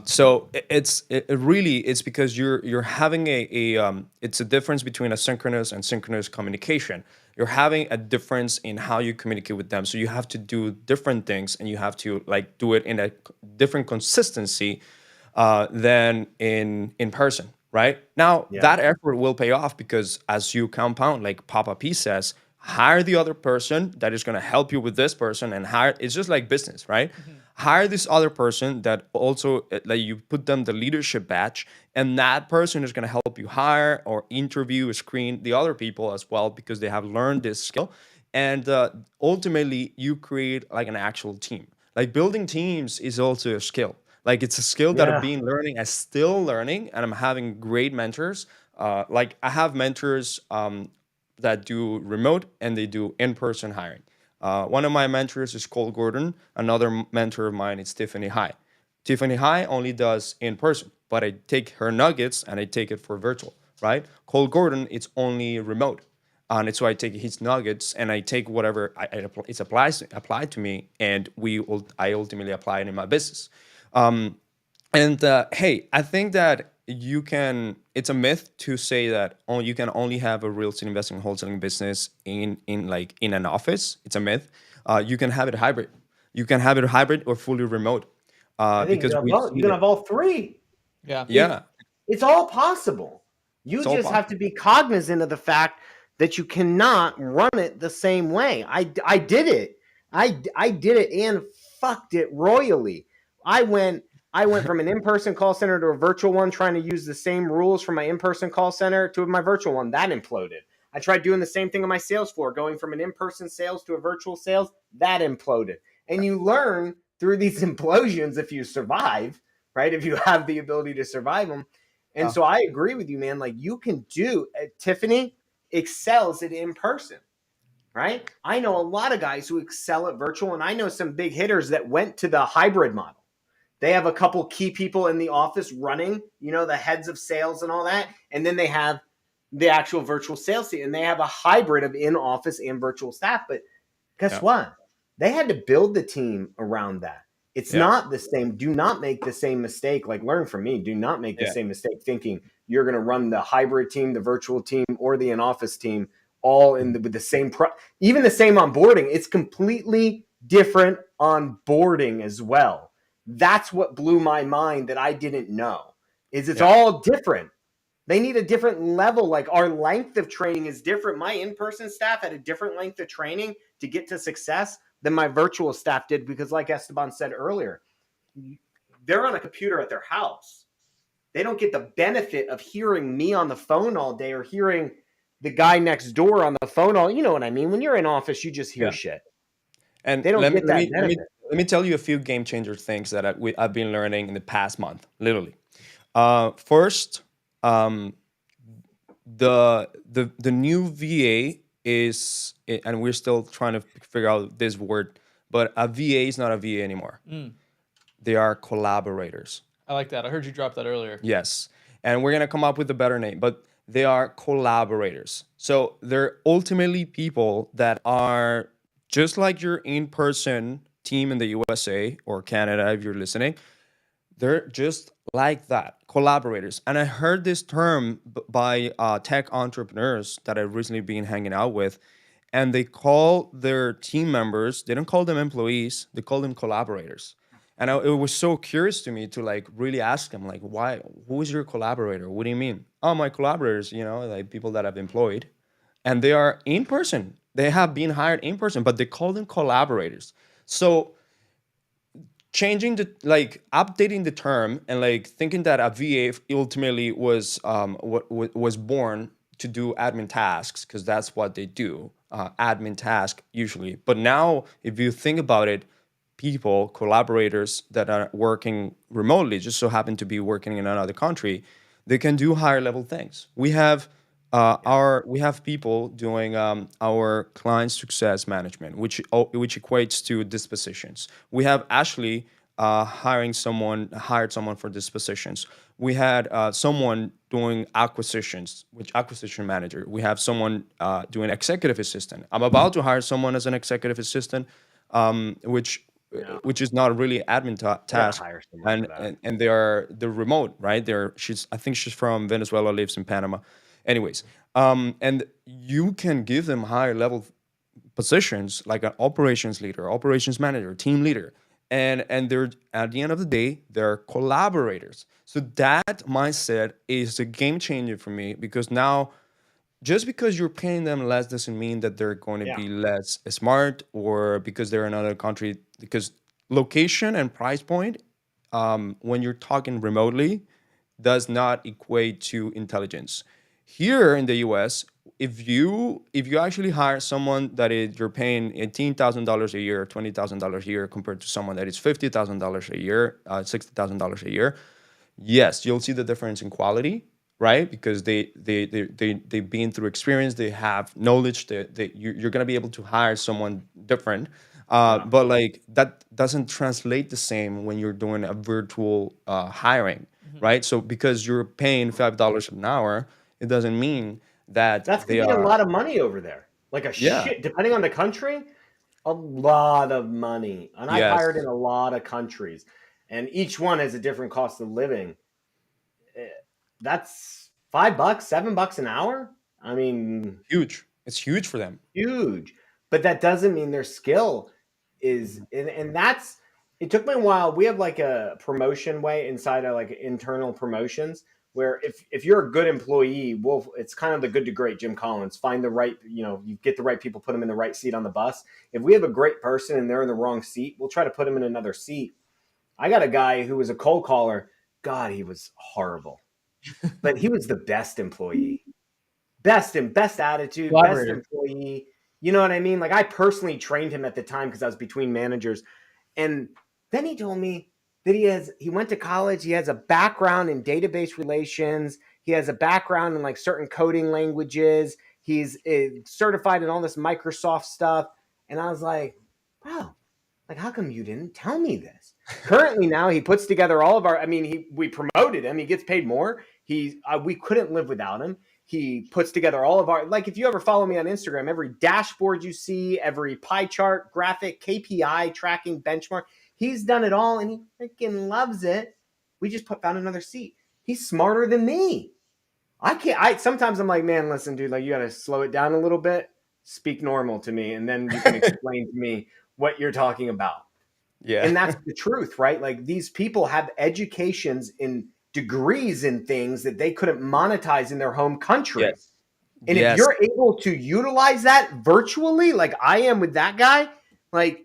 So it's because you're having it's a difference between asynchronous and synchronous communication. You're having a difference in how you communicate with them. So you have to do different things, and you have to like do it in a different consistency than in person. Right now, that effort will pay off, because as you compound, like Papa P says, hire the other person that is going to help you with this person, and hire. It's just like business, right? Hire this other person that also, like, you put them the leadership badge, and that person is going to help you hire or interview or screen the other people as well, because they have learned this skill. And ultimately, you create like an actual team. Like, building teams is also a skill. Like, it's a skill that I've been learning. I'm still learning, and I'm having great mentors. Like, I have mentors that do remote, and they do in-person hiring. One of my mentors is Cole Gordon. Another mentor of mine is Tiffany High. Tiffany High only does in person, but I take her nuggets and I take it for virtual, right? Cole Gordon, it's only remote. And it's why I take his nuggets and I take whatever it's applied to me, and I ultimately apply it in my business. Hey, I think that it's a myth to say that you can only have a real estate investing and wholesaling business in an office. It's a myth. You can have it hybrid. You can have it hybrid or fully remote. I think Because you can have all three. Yeah. It's all possible. You just have to be cognizant of the fact that you cannot run it the same way. I did it. I did it and fucked it royally. I went from an in-person call center to a virtual one, trying to use the same rules from my in-person call center to my virtual one. That imploded. I tried doing the same thing on my sales floor, going from an in-person sales to a virtual sales. That imploded. And you learn through these implosions if you survive, right? If you have the ability to survive them. And so I agree with you, man. Like, you can do, Tiffany excels at in person. right? I know a lot of guys who excel at virtual, and I know some big hitters that went to the hybrid model. They have a couple key people in the office running, the heads of sales and all that. And then they have the actual virtual sales team, and they have a hybrid of in-office and virtual staff. But guess what? They had to build the team around that. It's not the same. Do not make the same mistake. Like, learn from me. Do not make the same mistake thinking you're going to run the hybrid team, the virtual team, or the in-office team all with the same even the same onboarding. It's completely different onboarding as well. That's what blew my mind that I didn't know. It's all different. They need a different level. Like, our length of training is different. My in-person staff had a different length of training to get to success than my virtual staff did, because like Esteban said earlier, they're on a computer at their house. They don't get the benefit of hearing me on the phone all day or hearing the guy next door on the phone all, you know what I mean? When you're in office, you just hear shit. And they don't get that benefit. Let me tell you a few game changer things that I've been learning in the past month, literally. First, the new VA is, and we're still trying to figure out this word, but a VA is not a VA anymore. They are collaborators. I like that. I heard you drop that earlier. Yes. And we're going to come up with a better name, but they are collaborators. So they're ultimately people that are just like your in-person team in the USA or Canada, if you're listening. They're just like that, collaborators. And I heard this term by tech entrepreneurs that I've recently been hanging out with, and they call their team members, they don't call them employees, they call them collaborators. And it was so curious to me to like really ask them, like, why, who is your collaborator? What do you mean? Oh, my collaborators, like people that I've employed. And they are in person. They have been hired in person, but they call them collaborators. So changing updating the term and like thinking that a VA ultimately was was born to do admin tasks, because that's what they do, admin task usually. But now, if you think about it, people, collaborators that are working remotely, just so happen to be working in another country, they can do higher level things. We have people doing our client success management, which equates to these positions. We have Ashley hired someone for these positions. We had someone doing acquisitions, which acquisition manager. We have someone doing executive assistant. I'm about to hire someone as an executive assistant, which is not really admin task, and they're remote, right? I think she's from Venezuela, lives in Panama. Anyways, and you can give them higher level positions like an operations leader, operations manager, team leader, and they're, at the end of the day, they're collaborators. So that mindset is a game changer for me, because now, just because you're paying them less doesn't mean that they're going to be less smart, or because they're in another country. Because location and price point, when you're talking remotely, does not equate to intelligence. Here in the US, if you actually hire someone that you're paying $18,000 a year, $20,000 a year, compared to someone that is $50,000 a year, $60,000 a year, yes, you'll see the difference in quality, right? Because they've been through experience, they have knowledge. You're gonna be able to hire someone different, but like that doesn't translate the same when you're doing a virtual hiring, right? So because you're paying $5 an hour, it doesn't mean that that's gonna be a lot of money over there. Like shit, depending on the country, a lot of money. And I've hired in a lot of countries, and each one has a different cost of living. That's $5, $7 an hour. I mean, huge. It's huge for them. Huge. But that doesn't mean their skill is, and that's, it took me a while. We have like a promotion way inside of like internal promotions, where if you're a good employee, it's kind of the good to great Jim Collins. Find the right, you get the right people, put them in the right seat on the bus. If we have a great person and they're in the wrong seat, we'll try to put them in another seat. I got a guy who was a cold caller. God, he was horrible. But he was the best employee. Best attitude, best employee. You know what I mean? Like, I personally trained him at the time because I was between managers. And then he told me that he went to college. He has a background in database relations. He has a background in like certain coding languages. He's certified in all this Microsoft stuff. And I was like, wow, like, how come you didn't tell me this? Currently now he puts together all of our, I mean, we promoted him. He gets paid more. We couldn't live without him. He puts together all of our, like, if you ever follow me on Instagram, every dashboard you see, every pie chart, graphic, KPI, tracking, benchmark, he's done it all and he freaking loves it. We just found another seat. He's smarter than me. Sometimes I'm like, man, listen, dude, like, you got to slow it down a little bit. Speak normal to me. And then you can explain to me what you're talking about. Yeah. And that's the truth, right? Like, these people have educations in degrees in things that they couldn't monetize in their home country. Yes. And if you're able to utilize that virtually, like I am with that guy, like,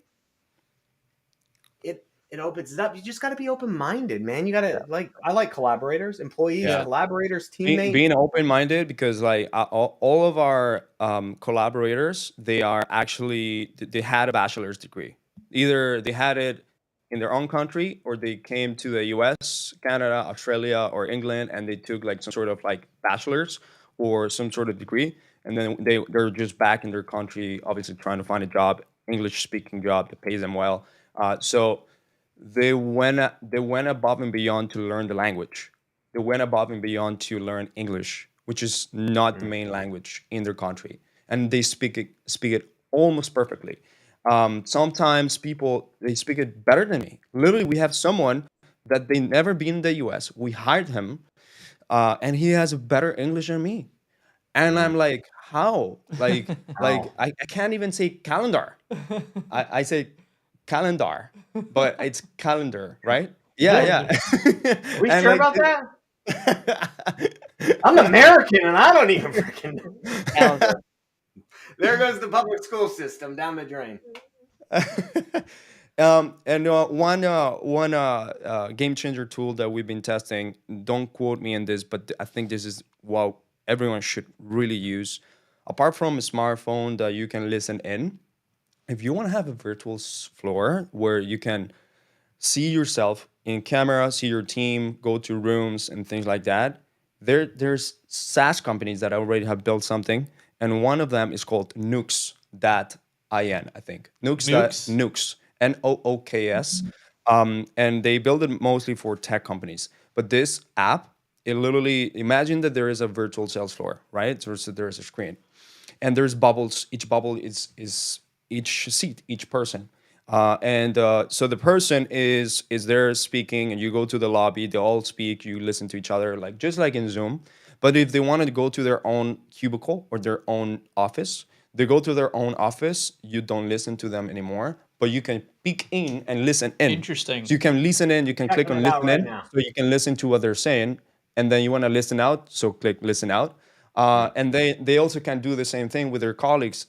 it opens it up. You just got to be open-minded, man. You got to I like collaborators, employees, collaborators, teammates. Being open-minded, because like all of our collaborators, they had a bachelor's degree. Either they had it in their own country or they came to the US, Canada, Australia, or England, and they took like some sort of like bachelor's or some sort of degree. And then they're just back in their country, obviously trying to find a job, English-speaking job that pays them well. So they went above and beyond to learn the language. They went above and beyond to learn English, which is not the main language in their country, and they speak it almost perfectly. Sometimes they speak it better than me. Literally, we have someone that they never been in the U.S. We hired him, and he has a better English than me. And I'm like, how? Like I can't even say calendar. I say calendar, but it's calendar, right? Yeah. Are we And sure like, about that? I'm American and I don't even freaking know calendar. There goes the public school system down the drain. And one game changer tool that we've been testing, don't quote me on this, but I think this is what everyone should really use. Apart from a smartphone that you can listen in, if you want to have a virtual floor where you can see yourself in camera, see your team, go to rooms and things like that, there's SaaS companies that already have built something, and one of them is called Nooks.in, I think. Nooks, Nooks. And they build it mostly for tech companies. But this app, it literally, imagine that there is a virtual sales floor, right? So there's a screen, and there's bubbles. Each bubble is each seat, each person. So the person is there speaking, and you go to the lobby, they all speak, you listen to each other, like just like in Zoom. But if they wanted to go to their own cubicle or their own office, they go to their own office, you don't listen to them anymore, but you can peek in and listen in. Interesting. So you can listen in, you can click on listen in, so you can listen to what they're saying, and then you want to listen out, so click listen out. And they also can do the same thing with their colleagues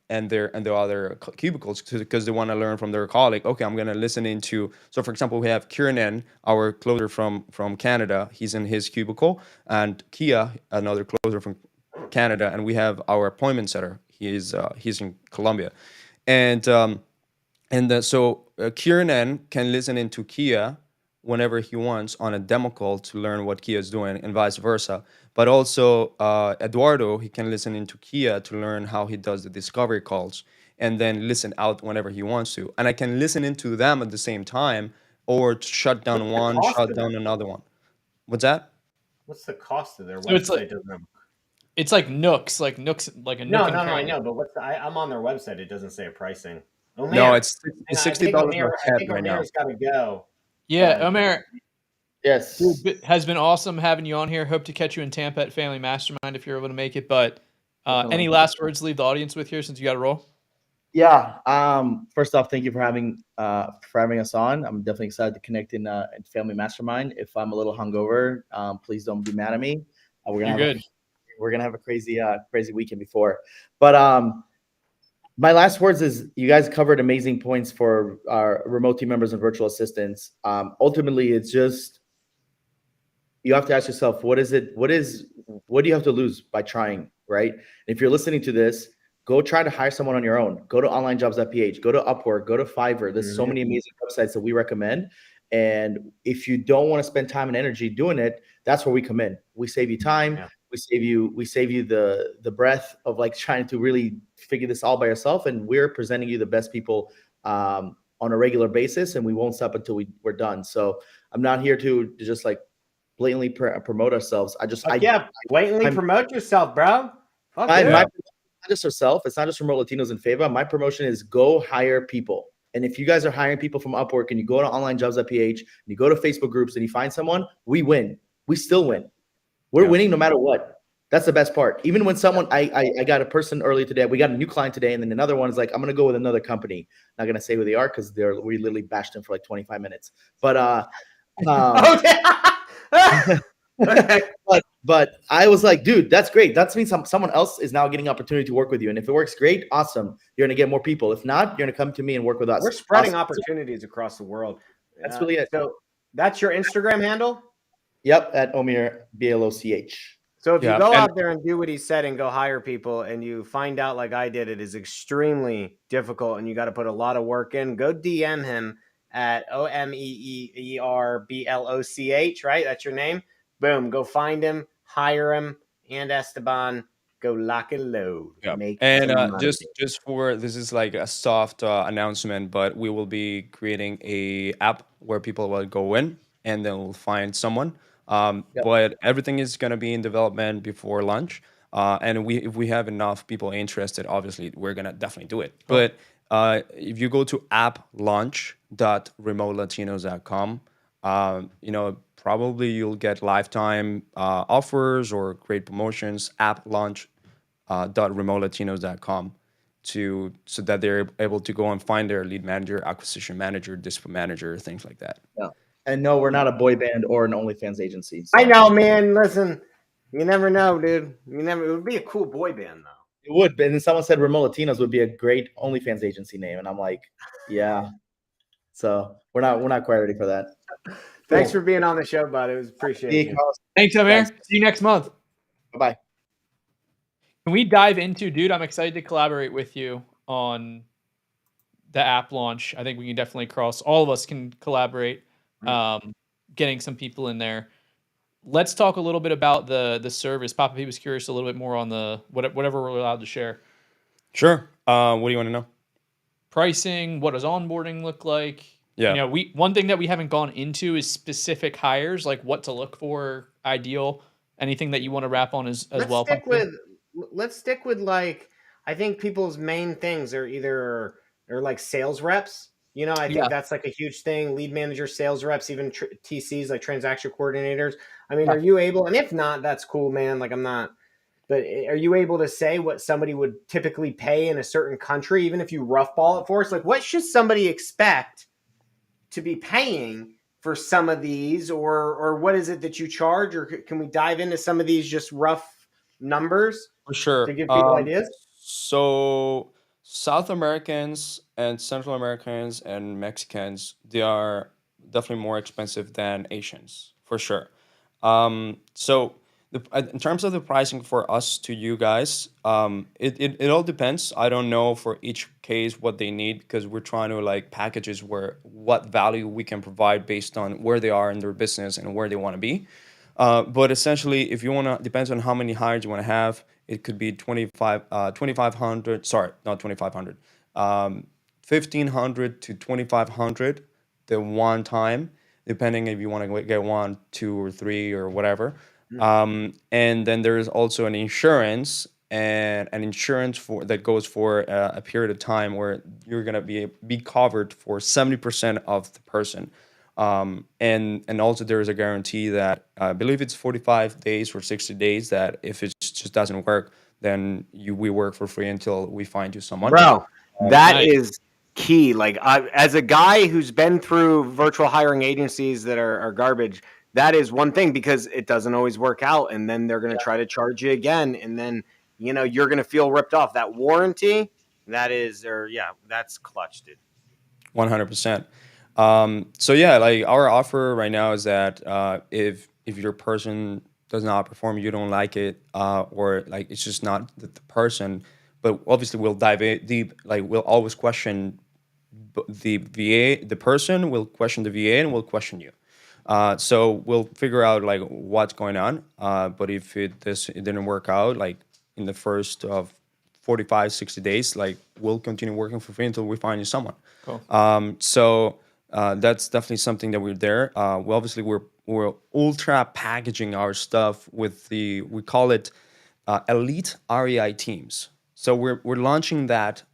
and their other cubicles, because they want to learn from their colleague. Okay, I'm going to listen into, so for example, we have Kieran, our closer from Canada. He's in his cubicle, and Kia, another closer from Canada, and we have our appointment setter. He's in Colombia. So Kieran can listen into Kia whenever he wants on a demo call to learn what Kia is doing, and vice versa. But also Eduardo, he can listen into Kia to learn how he does the discovery calls, and then listen out whenever he wants to. And I can listen into them at the same time, or shut down one, shut down another one. What's that? What's the cost of their So it's website? it's like Nooks, like a Nook. No, I know, but I'm on their website. It doesn't say a pricing. No, it's $60 per head right now. Omer's got to go. Yeah, Omer. Yes. Dude, has been awesome having you on here. Hope to catch you in Tampa at Family Mastermind if you're able to make it. But any last words to leave the audience with here, since you got to roll? Yeah. First off, thank you for having us on. I'm definitely excited to connect in Family Mastermind. If I'm a little hungover, please don't be mad at me. We're gonna have a crazy weekend before. But my last words is, you guys covered amazing points for our remote team members and virtual assistants. Ultimately, it's just, you have to ask yourself, what do you have to lose by trying, right? And if you're listening to this, go try to hire someone on your own. Go to onlinejobs.ph, go to Upwork, go to Fiverr. There's so many amazing websites that we recommend. And if you don't want to spend time and energy doing it, that's where we come in. We save you time. we save you the breath of like trying to really figure this all by yourself, and we're presenting you the best people on a regular basis, and we won't stop until we're done. So I'm not here to just like blatantly promote ourselves. Blatantly promote yourself, bro. Fuck my yeah. not just herself. It's not just promote Latinos in favor. My promotion is go hire people. And if you guys are hiring people from Upwork and you go to onlinejobs.ph and you go to Facebook groups and you find someone, we win. We still win. We're winning no matter what. That's the best part. Even when someone, I got a person earlier today, we got a new client today, and then another one is like, I'm going to go with another company. Not going to say who they are because we literally bashed them for like 25 minutes. But Okay. but I was like, dude, that's great. That means someone else is now getting opportunity to work with you. And if it works great, awesome. You're going to get more people. If not, you're going to come to me and work with us. We're spreading opportunities across the world. That's really it. So that's your Instagram handle? Yep, at Omir, BLOCH. So if you go out there and do what he said and go hire people and you find out like I did, it is extremely difficult and you got to put a lot of work in, go DM him at OMEERBLOCH, right? That's your name. Boom. Go find him, hire him, and Esteban, go lock and load. Yeah. Make And some money. just for this is like a soft announcement, but we will be creating a app where people will go in and then we'll find someone. But everything is gonna be in development before lunch. And if we have enough people interested, obviously we're gonna definitely do it. But if you go to applunch.remotelatinos.com, probably you'll get lifetime offers or great promotions. Applunch.remotelatinos.com so that they're able to go and find their lead manager, acquisition manager, discipline manager, things like that. Yeah. And no, we're not a boy band or an OnlyFans agency. So. I know, man. Listen, you never know, dude. It would be a cool boy band, though. It would, but then someone said Remote Latinos would be a great OnlyFans agency name, and I'm like, yeah. So we're not quite ready for that. Thanks for being on the show, bud. It was appreciated. Thanks, Amir. See you next month. Bye-bye. Can we dive into, dude? I'm excited to collaborate with you on the app launch. I think we can definitely all of us can collaborate, getting some people in there. Let's talk a little bit about the service. Papa P was curious a little bit more on the whatever we're allowed to share. Sure. What do you want to know? Pricing. What does onboarding look like? Yeah. One thing that we haven't gone into is specific hires, like what to look for, ideal. Anything that you want to wrap on as well. Let's stick with like, I think people's main things are either like sales reps. I think that's like a huge thing. Lead manager, sales reps, even TCs, like transaction coordinators. I mean, are you able, and if not, that's cool, man. Like I'm not, but are you able to say what somebody would typically pay in a certain country, even if you rough ball it for us? Like what should somebody expect to be paying for some of these, or what is it that you charge, or can we dive into some of these just rough numbers? For sure. To give people ideas? So South Americans and Central Americans and Mexicans, they are definitely more expensive than Asians, for sure. So in terms of the pricing for us to you guys, it all depends. I don't know for each case what they need because we're trying to like packages what value we can provide based on where they are in their business and where they want to be. But essentially, if you want to, depends on how many hires you want to have. It could be 2,500. Sorry, not 2,500. 1,500 to 2,500 the one time, depending if you want to get 1, 2, or 3 or whatever. And then there is also an insurance that goes for a period of time where you're gonna be covered for 70% of the person. And also there is a guarantee that I believe it's 45 days or 60 days that if it just doesn't work, then we work for free until we find you someone. Bro, that is key. Like as a guy who's been through virtual hiring agencies that are garbage, that is one thing because it doesn't always work out. And then they're going to try to charge you again. And then, you're going to feel ripped off. That warranty, that's clutch, dude. 100%. So yeah, like our offer right now is that if your person does not perform, you don't like it, or like it's just not the person, but obviously we'll dive deep. Like we'll always question the VA, the person will question the VA, and we'll question you. So we'll figure out like what's going on. But if it didn't work out, like in the first of 45, 60 days, like we'll continue working for free until we find you someone. Cool. So that's definitely something that we're there. We obviously we're ultra packaging our stuff with we call it elite REI teams. So we're launching that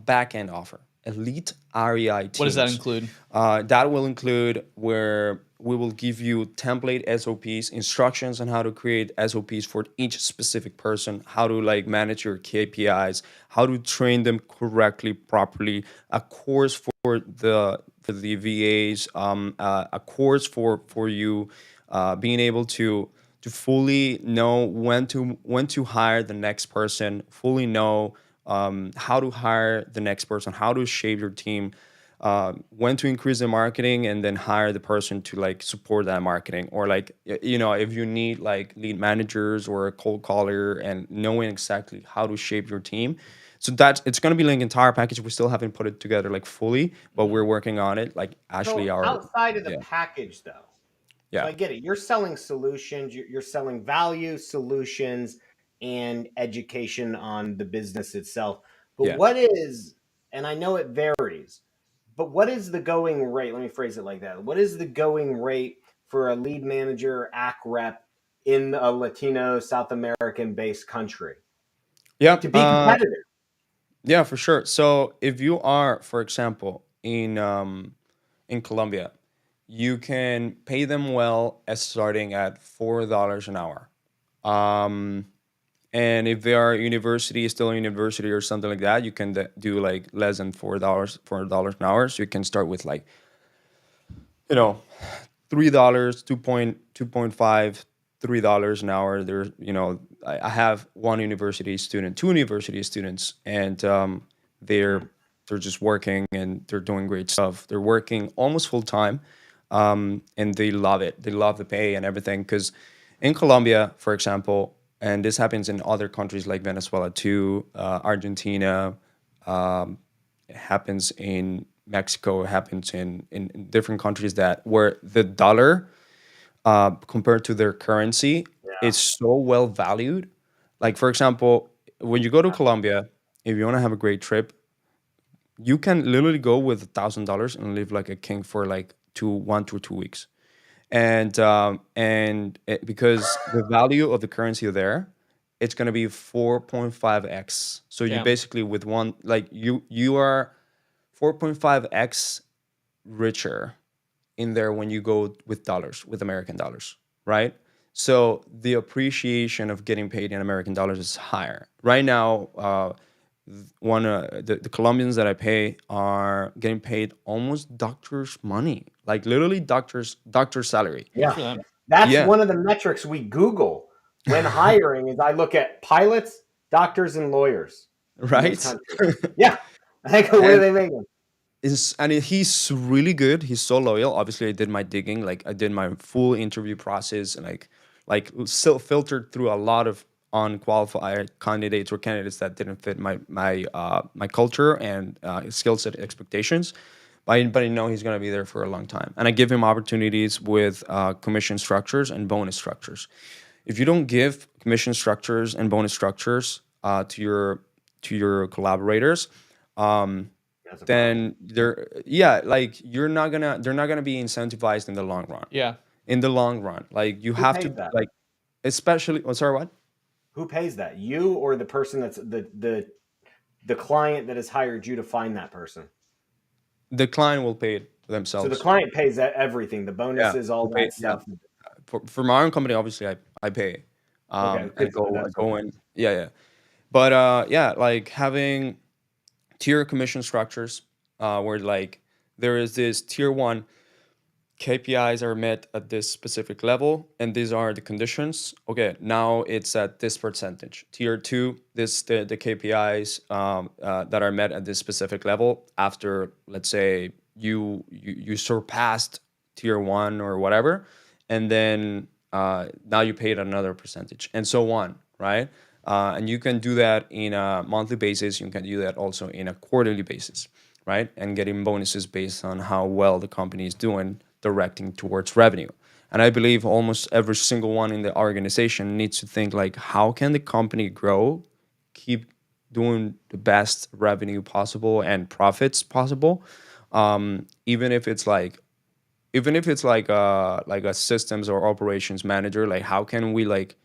back end offer, elite REI teams. What does that include? That will include where we will give you template SOPs, instructions on how to create SOPs for each specific person, how to like manage your KPIs, how to train them correctly, properly, a course for the VAs, a course for you being able to fully know when to hire the next person, fully know how to hire the next person, how to shape your team, when to increase the marketing and then hire the person to like support that marketing, or like if you need like lead managers or a cold caller and knowing exactly how to shape your team. So that's it's going to be like an entire package. We still haven't put it together like fully, but we're working on it. Like Ashley, So our outside of the yeah package, though, so yeah I get it. You're selling solutions. You're selling value, solutions, and education on the business itself. But yeah. what is, and I know it varies, but what is the going rate? Let me phrase it like that. What is the going rate for a lead manager, AC rep in a Latino, South American based country Yeah, to be competitive? yeah, for sure. So if you are, for example, in Colombia, you can pay them well as starting at $4 an hour. Um, and if they are university, still a university or something like that, you can do like less than $4 an hour. So you can start with like, you know, $3, 2.5, $3 an hour. There, I have one university student, two university students, and they're just working and they're doing great stuff. They're working almost full time, and they love it. They love the pay and everything. Because in Colombia, for example, and this happens in other countries like Venezuela too, Argentina, it happens in Mexico, it happens in different countries that where the dollar compared to their currency is so well valued. Like for example, when you go to Colombia, if you want to have a great trip, you can literally go with $1,000 and live like a king for like 1 to 2 weeks. Because the value of the currency there, it's gonna be 4.5x. So you Damn. basically with one like you are 4.5x richer in there when you go with dollars, with American dollars, right? So the appreciation of getting paid in American dollars is higher. Right now, the Colombians that I pay are getting paid almost doctor's money, like literally doctor's salary. Good for Yeah. them. That's Yeah, one of the metrics we Google when hiring is I look at pilots, doctors, and lawyers in those right. countries. Yeah. I go, what are and they making? he's really good. He's so loyal. Obviously, I did my digging. Like I did my full interview process and like still filtered through a lot of unqualified candidates or candidates that didn't fit my culture and skill set expectations. But I know he's gonna be there for a long time, and I give him opportunities with commission structures and bonus structures. If you don't give commission structures and bonus structures to your collaborators, um, That's a problem. then they're not gonna be incentivized in the long run. Yeah. In the long run, like you Who have to pays that? like, especially. Oh, sorry, what? Who pays that? You or the person that's the client that has hired you to find that person? The client will pay it So the themselves. client pays that everything, the Yeah, bonuses, all will pay. that Yeah, stuff. for my own company, obviously, I pay. Okay, And so I that's go okay. in. Yeah, yeah. But yeah, like having tier commission structures, where like there is this tier one KPIs are met at this specific level, and these are the conditions. Okay, now it's at this percentage. Tier two, the KPIs that are met at this specific level after, let's say, you surpassed tier one or whatever, and then now you paid another percentage, and so on, right? And you can do that in a monthly basis. You can do that also in a quarterly basis, right? And getting bonuses based on how well the company is doing, directing towards revenue. And I believe almost every single one in the organization needs to think like, how can the company grow, keep doing the best revenue possible and profits possible, even if it's like like a systems or operations manager, like how can we like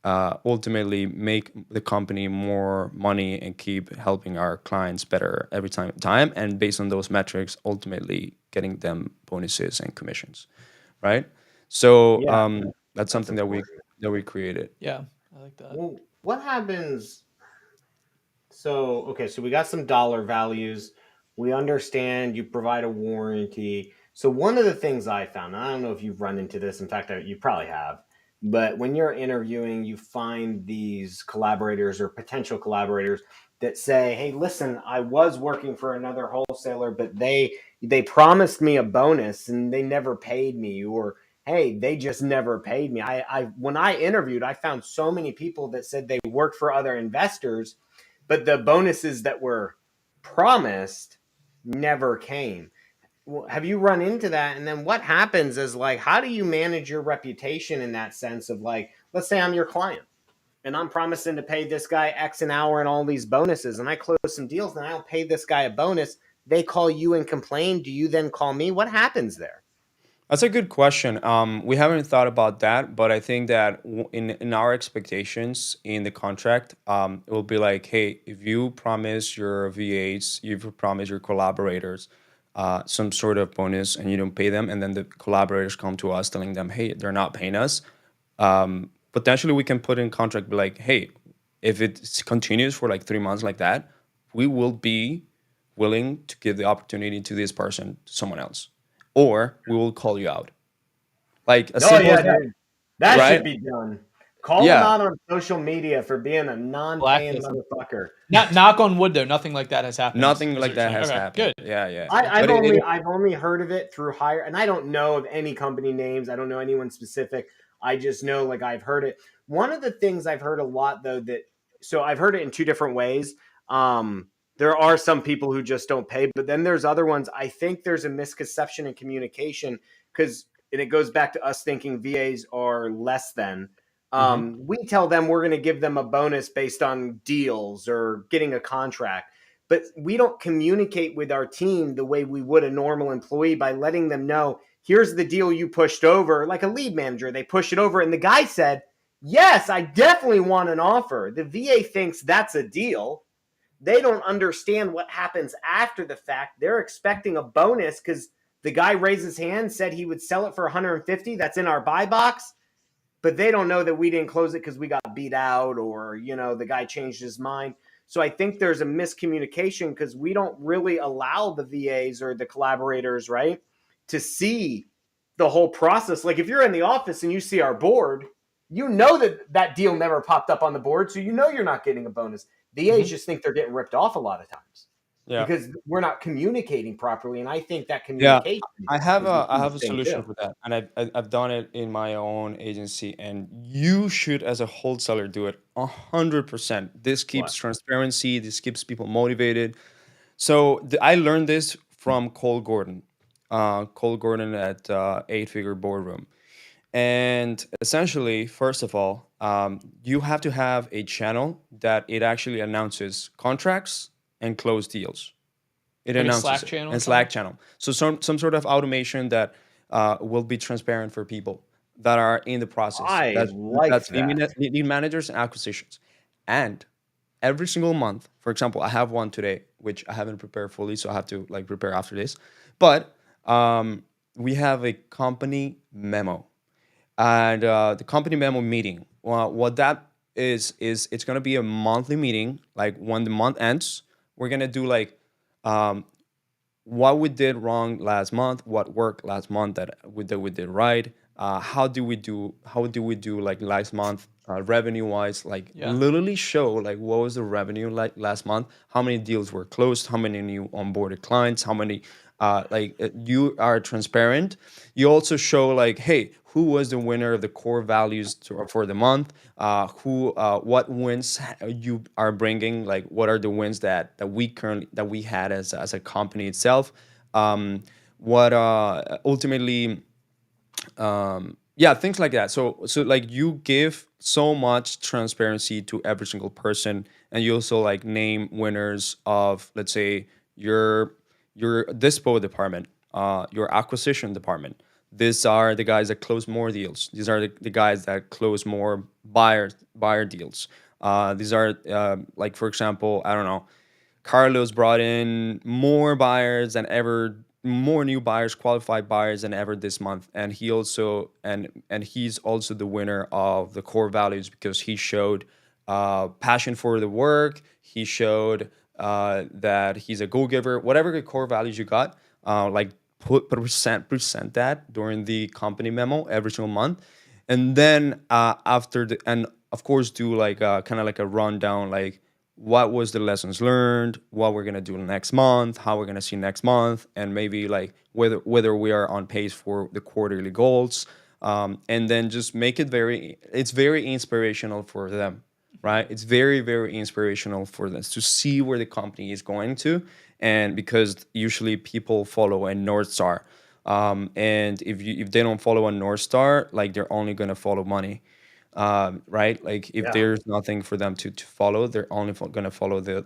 ultimately make the company more money and keep helping our clients better every time, and based on those metrics ultimately getting them bonuses and commissions, right? So Yeah, that's that's something that we important. created. Yeah, I like that. Well, what happens? So, okay, so we got some dollar values. We understand you provide a warranty. So, one of the things I found, and I don't know if you've run into this, in fact, you probably have, but when you're interviewing, you find these collaborators or potential collaborators that say, "Hey, listen, I was working for another wholesaler, but they promised me a bonus and they never paid me," or "Hey, they just never paid me." I when I interviewed, I found so many people that said they worked for other investors, but the bonuses that were promised never came. Well, have you run into that? And then what happens is like, how do you manage your reputation in that sense of like, let's say I'm your client and I'm promising to pay this guy X an hour and all these bonuses, and I close some deals and I don't pay this guy a bonus. They call you and complain. Do you then call me? What happens there? That's a good question. We haven't thought about that, but I think that in our expectations in the contract, it will be like, hey, if you promise your VAs, if you promise your collaborators some sort of bonus and you don't pay them, and then the collaborators come to us telling them, hey, they're not paying us, potentially we can put in contract be like, hey, if it continues for like 3 months like that, we will be willing to give the opportunity to this person to someone else, or we will call you out. Like as Oh simple as yeah, that, dude. That right? should be done. Call them Yeah, out on social media for being a non-paying Blacklist. motherfucker. Not knock on wood though. Nothing like that has happened. Is nothing what like you're that saying. has Okay, happened. good. Yeah, yeah. That's good. But I've only heard of it through hire, and I don't know of any company names. I don't know anyone specific. I just know like I've heard it. One of the things I've heard a lot though that so I've heard it in two different ways. There are some people who just don't pay, but then there's other ones. I think there's a misconception in communication because and it goes back to us thinking VAs are less than. mhm. We tell them we're going to give them a bonus based on deals or getting a contract, but we don't communicate with our team the way we would a normal employee by letting them know, here's the deal you pushed over. Like a lead manager, they push it over and the guy said, yes, I definitely want an offer. The VA thinks that's a deal. They don't understand what happens after the fact. They're expecting a bonus because the guy raised his hand, said he would sell it for 150. That's in our buy box, but they don't know that we didn't close it because we got beat out or, the guy changed his mind. So I think there's a miscommunication because we don't really allow the VAs or the collaborators, right, to see the whole process. Like if you're in the office and you see our board, you know that deal never popped up on the board, so you know you're not getting a bonus. VAs Mhm. just think they're getting ripped off a lot of times Yeah. because we're not communicating properly. And I think that Yeah, communication I is the key have a thing solution too. for that, and I've done it in my own agency, and you should, as a wholesaler, do it 100%. This keeps What? transparency. This keeps people motivated. So I learned this from Cole Gordon at Eight Figure Boardroom, and essentially, first of all, you have to have a channel that it actually announces contracts and closed deals. It Like a announces Slack it channel or and Slack something. channel. So some sort of automation that will be transparent for people that are in the process. I like That's that. lead managers and acquisitions. And every single month, for example, I have one today, which I haven't prepared fully, so I have to like prepare after this. But we have a company memo, and the company memo meeting. Well, what that is it's gonna be a monthly meeting. Like when the month ends, we're gonna do like um, what we did wrong last month, what worked last month that we did right. How do we do like last month revenue wise? Like Yeah. literally show like what was the revenue like last month, how many deals were closed, how many new onboarded clients, how many you are transparent. You also show like, hey, who was the winner of the core values for the month, who what wins you are bringing, like what are the wins that we had as a company itself, what ultimately Yeah, things like that. So like you give so much transparency to every single person, and you also like name winners of, let's say, your your dispo department, your acquisition department. These are the guys that close more deals. These are the guys that close more buyer deals. These are like, for example, I don't know, Carlos brought in more buyers than ever, more new buyers, qualified buyers than ever this month, and he also and he's also the winner of the core values because he showed passion for the work. He showed that he's a go giver. Whatever the core values you got, like present that during the company memo every single month, and then after the and of course do like kind of like a rundown, like what was the lessons learned, what we're gonna do next month, how we're gonna see next month, and maybe like whether we are on pace for the quarterly goals, and then just make it it's very inspirational for them, right? It's very inspirational for them to see where the company is going to, and because usually people follow a North Star, and if they don't follow a North Star, like they're only gonna follow money, right? Like if Yeah. there's nothing for them to follow, they're only gonna follow the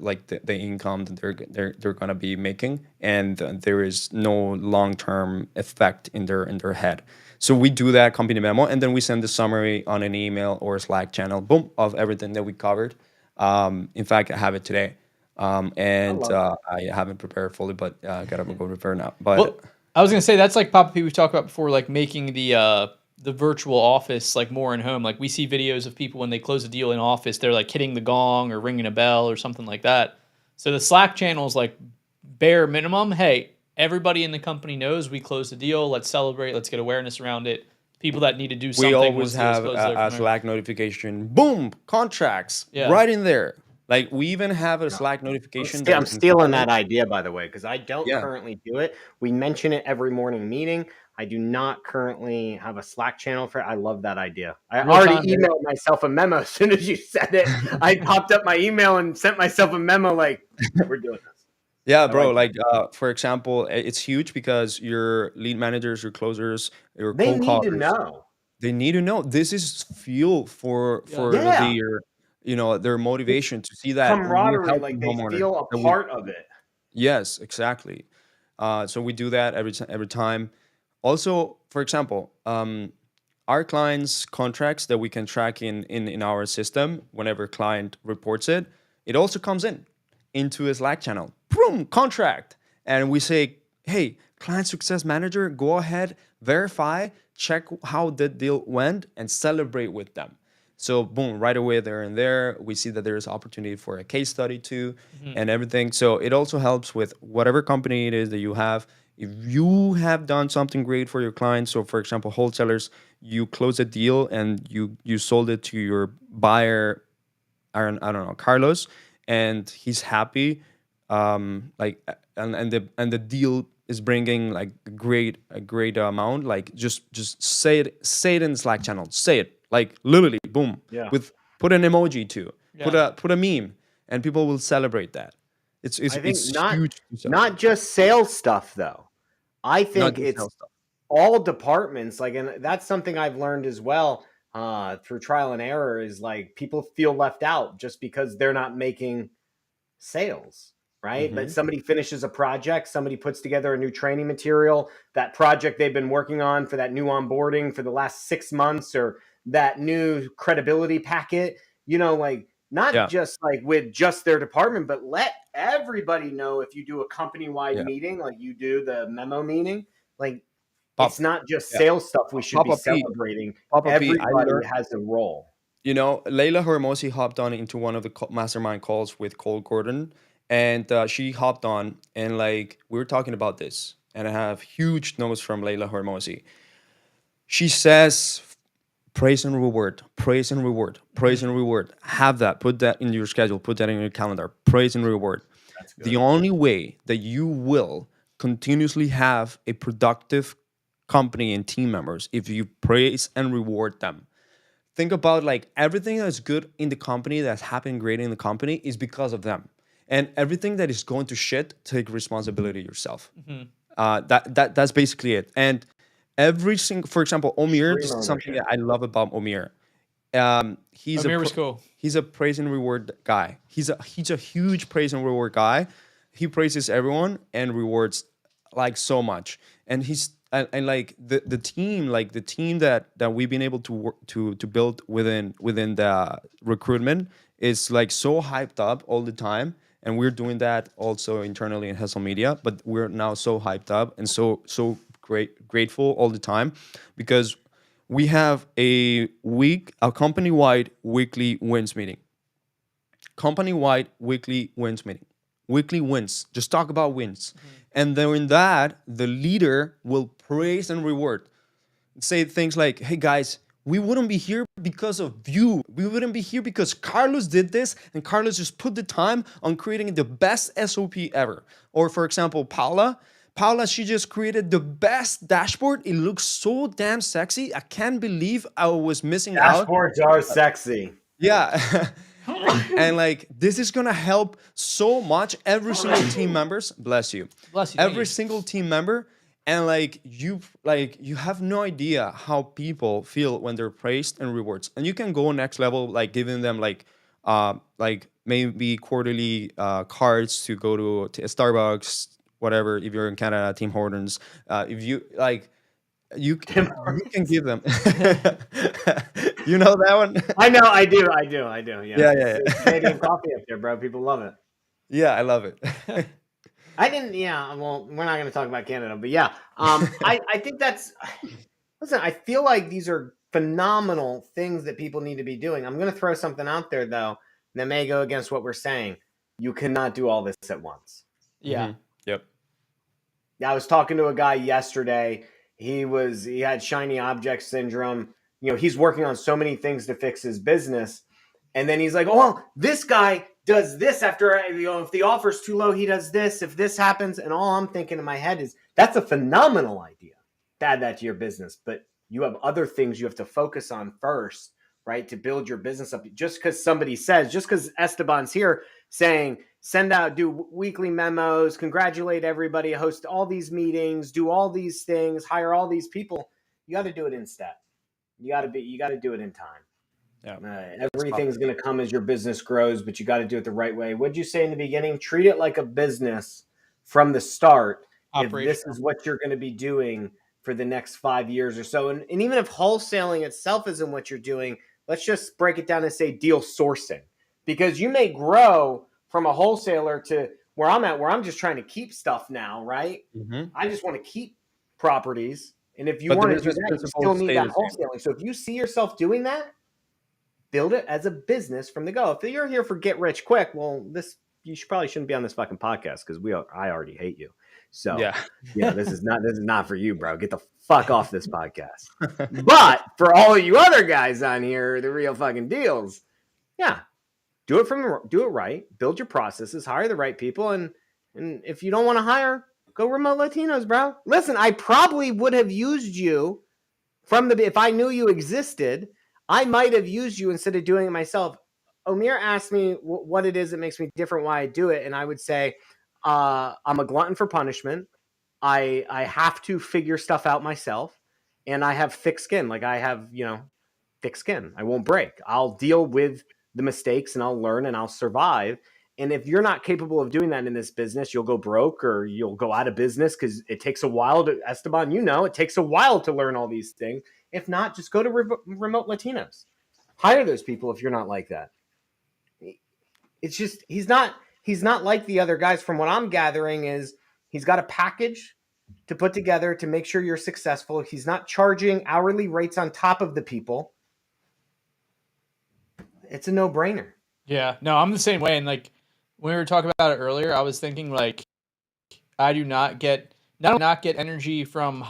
income that they're gonna be making, and there is no long term effect in their head. So we do that company memo, and then we send the summary on an email or a Slack channel, boom, of everything that we covered. In fact, I have it today, I and love that. I haven't prepared fully, but gotta go prepare now. Well, But I was gonna say that's like Papa P we talked about before, like making the virtual office like more in home. Like we see videos of people when they close a deal in office, they're like hitting the gong or ringing a bell or something like that. So the Slack channel is like bare minimum. Hey, everybody in the company knows we closed the deal. Let's celebrate. Let's get awareness around it. People that need to do we something always once the deal's have closed there a from there. Slack notification. Boom, contracts Yeah. right in there. Like we even have a Slack notification that I'm is stealing internal. that idea, by the way, because I don't Yeah, currently do it. We mention it every morning meeting. I do not currently have a Slack channel for it. I love that idea. I Real already time. emailed myself a memo as soon as you said it. I popped up my email and sent myself a memo like, we're doing this. yeah, I bro. like that. Like for example, it's huge because your lead managers, your closers, your They cold need to callers, know. they need to know this is fuel for Yeah. Yeah. their their It's motivation to see that we're camaraderie. helping Like they homeowner. feel a That we part of it. Yes, exactly. So we do that every time. Also, for example, our clients' contracts that we can track in our system whenever client reports it, it also comes into a Slack channel. Boom, contract. And we say, hey, client success manager, go ahead, verify, check how the deal went, and celebrate with them. So boom, right away there and there, we see that there's opportunity for a case study too, Mhm. and everything. So it also helps with whatever company it is that you have. If you have done something great for your clients, so for example, wholesalers, you close a deal and you sold it to your buyer, I don't know, Carlos, and he's happy, like, and the deal is bringing like a great amount. Like just say it in the Slack channel, say it like literally, boom, Yeah. with put an emoji too, Yeah. put a meme, and people will celebrate that. I think It's huge to not celebrate, just sales stuff though. I not think just it's sales stuff. all departments, like, and that's something I've learned as well through trial and error, is like people feel left out just because they're not making sales, right? But Hmm. somebody finishes a project, somebody puts together a new training material, that project they've been working on for that new onboarding for the last 6 months, or that new credibility packet, like not Yeah, just like with just their department, but let everybody know. If you do a company wide yeah. meeting, like you do the memo meeting, like it's Pop, not just yeah. sales stuff we should be Papa P, celebrating. Papa P. I Everybody learned. has a role. Leila Hormozi hopped on into one of the mastermind calls with Cole Gordon, and she hopped on, and like we were talking about this, and I have huge notes from Leila Hormozi. She says, praise and reward, praise and reward, praise Mhm. and reward. Have that, put that in your schedule, put that in your calendar. Praise and reward. That's The good. only way that you will continuously have a productive company and team members if you praise and reward them. Think about like everything that's good in the company, that's happening great in the company, is because of them, and everything that is going to shit, take responsibility yourself. Mhm. That's basically it. And Every single, for example, Omir, this Extreme is something ownership. that I love about Omir. Amir was cool. He's a praise and reward guy. He's a huge praise and reward guy. He praises everyone and rewards like so much. And like the team, like the team that we've been able to work to build within the recruitment is like so hyped up all the time. And we're doing that also internally in Hesel Media, but we're now so hyped up and so grateful all the time, because we have a company-wide weekly wins meeting. Company-wide weekly wins meeting. Weekly wins. Just talk about wins. And then in that, the leader will praise and reward. Say things like, hey guys, we wouldn't be here because of you. We wouldn't be here because Carlos did this, and Carlos just put the time on creating the best SOP ever. Or for example, Paula, she just created the best dashboard. It looks so damn sexy. I can't believe I was missing out. Dashboards are sexy. Yeah. And like, this is gonna help so much every single team members. Bless you. Bless you. Every single team member. And like you have no idea how people feel when they're praised and rewards. And you can go next level, like giving them like maybe quarterly cards to go to Starbucks, whatever. If you're in Canada, Tim Hortons. If you like, you can give them. You know that one? I know, I do. Yeah. Yeah. Canadian coffee up there, bro. People love it. Yeah, I love it. I didn't. Yeah. Well, we're not going to talk about Canada, but yeah. I think that's. Listen, I feel like these are phenomenal things that people need to be doing. I'm going to throw something out there though that may go against what we're saying. You cannot do all this at once. Yeah. Mm-hmm. Yep. I was talking to a guy yesterday. He had shiny object syndrome. You know, he's working on so many things to fix his business. And then he's like, oh, well, this guy does this after, if the offer's too low, he does this. If this happens, and all I'm thinking in my head is, that's a phenomenal idea to add that to your business. But you have other things you have to focus on first, right, to build your business up. Just because somebody says, just because Esteban's here saying, do weekly memos, congratulate everybody, host all these meetings, do all these things, hire all these people, you got to do it in step. You got to do it in time. Yeah. Everything's going to come as your business grows, but you got to do it the right way. What'd you say in the beginning? Treat it like a business from the start. If this is what you're going to be doing for the next 5 years or so. And even if wholesaling itself isn't what you're doing, let's just break it down and say deal sourcing, because you may grow from a wholesaler to where I'm at, where I'm just trying to keep stuff now, right? Mm-hmm. I just want to keep properties. And if you want to do that, you still need that wholesaling. So if you see yourself doing that, build it as a business from the go. If you're here for get rich quick, well, you probably shouldn't be on this fucking podcast, because I already hate you. So yeah, this is not for you, bro. Get the fuck off this podcast. But for all of you other guys on here, the real fucking deals, yeah, do it right. Build your processes, hire the right people, and if you don't want to hire, go remote Latinos, bro. Listen, I probably would have used you if I knew you existed. I might have used you instead of doing it myself. Omir asked me what it is that makes me different, why I do it. And I would say, I'm a glutton for punishment. I have to figure stuff out myself, and I have thick skin. Like I have, thick skin. I won't break. I'll deal with the mistakes, and I'll learn, and I'll survive. And if you're not capable of doing that in this business, you'll go broke or you'll go out of business, because it takes a while Esteban, it takes a while to learn all these things. If not, just go to remote Latinos. Hire those people if you're not like that. It's just, he's not like the other guys. From what I'm gathering is he's got a package to put together to make sure you're successful. He's not charging hourly rates on top of the people. It's a no-brainer. Yeah, no, I'm the same way. And like when we were talking about it earlier, I was thinking like I do not get energy from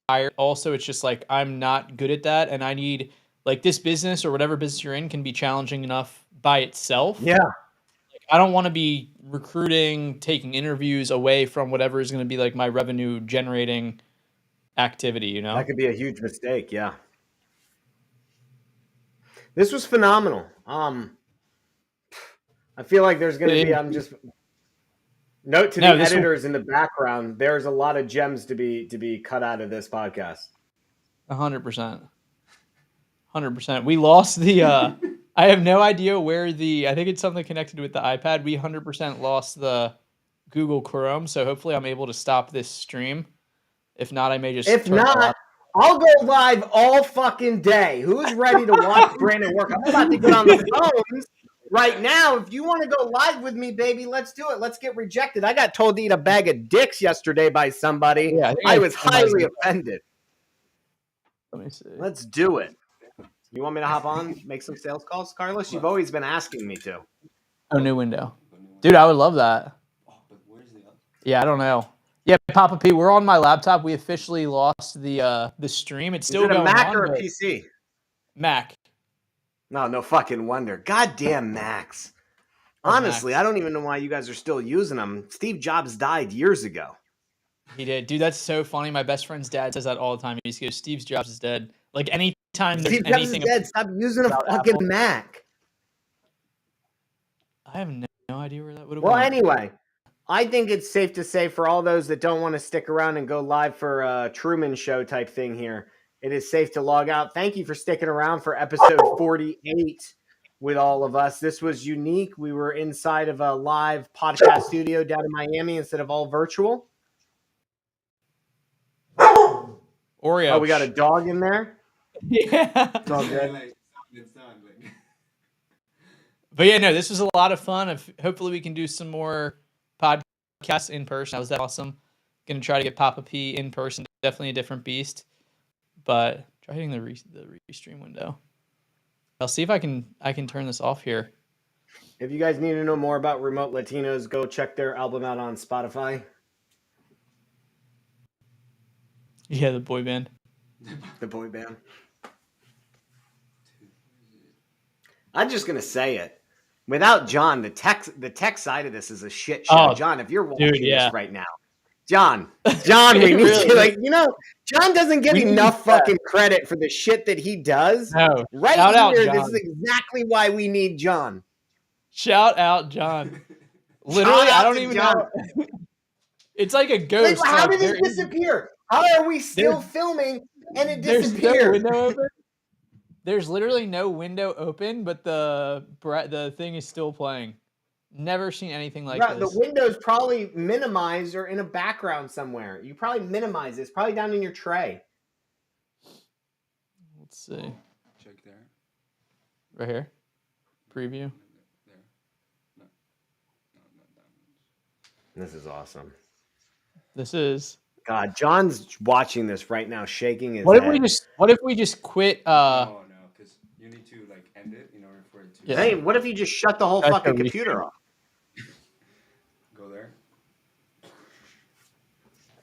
hire. Also, it's just like I'm not good at that, and I need like this business or whatever business you're in can be challenging enough by itself. Yeah. Like, I don't want to be recruiting, taking interviews away from whatever is going to be like my revenue generating activity, That could be a huge mistake, yeah. This was phenomenal. I feel like there's going to be, note to the editors in the background, there's a lot of gems to be cut out of this podcast. 100%. 100%. We lost the. I have no idea where the. I think it's something connected with the iPad. We 100% lost the Google Chrome. So hopefully, I'm able to stop this stream. If not, I may just. If not, I'll go live all fucking day. Who's ready to watch Brandon work? I'm about to get on the phones right now. If you want to go live with me, baby, let's do it. Let's get rejected. I got told to eat a bag of dicks yesterday by somebody. Yeah, I was highly offended. Let me see. Let's do it. You want me to hop on, make some sales calls, Carlos? You've always been asking me to. Oh, new window. Dude, I would love that. Yeah, I don't know. Yeah, Papa P, we're on my laptop. We officially lost the stream. It's still going on. Is it a Mac or a PC? Mac. No fucking wonder. Goddamn Macs. Honestly, I don't even know why you guys are still using them. Steve Jobs died years ago. He did. Dude, that's so funny. My best friend's dad says that all the time. He just goes, Steve Jobs is dead. Like, anytime there's Steve Jobs anything... is dead. Stop using a fucking Apple. Mac. I have no idea where that would have Well, went. anyway, I think it's safe to say for all those that don't want to stick around and go live for a Truman Show type thing here, it is safe to log out. Thank you for sticking around for episode 48 with all of us. This was unique. We were inside of a live podcast studio down in Miami instead of all virtual. Oreo. Oh, we got a dog in there? Yeah. It's all good. But yeah, no, this was a lot of fun. Hopefully we can do some more podcasts in person. That was awesome. Gonna try to get Papa P in person. Definitely a different beast. But try hitting the restream window. I'll see if I can turn this off here. If you guys need to know more about Remote Latinos, go check their album out on Spotify. Yeah, the boy band. The boy band. I'm just gonna say it. Without John, the tech side of this is a shit show. Oh, John, if you're watching dude, this right now, John, we need really, you. John doesn't get enough fucking credit for the shit that he does. No, right shout out here, John. this is exactly why we need John. Shout out John. Literally, I don't even know. It's like a ghost. Like, how did it disappear? How are we still filming and it disappeared? There's no window open. There's literally no window open, but the thing is still playing. Never seen anything like this. The window's probably minimized or in a background somewhere. You probably minimize this. Probably down in your tray. Let's see. Check there. Right here. Preview. There. No, not that This is awesome. This is. God, John's watching this right now, shaking his What head. if we just quit? No, because you need to like end it in order for it to. Yeah. Hey, what if you just shut the whole fucking computer off? Go there.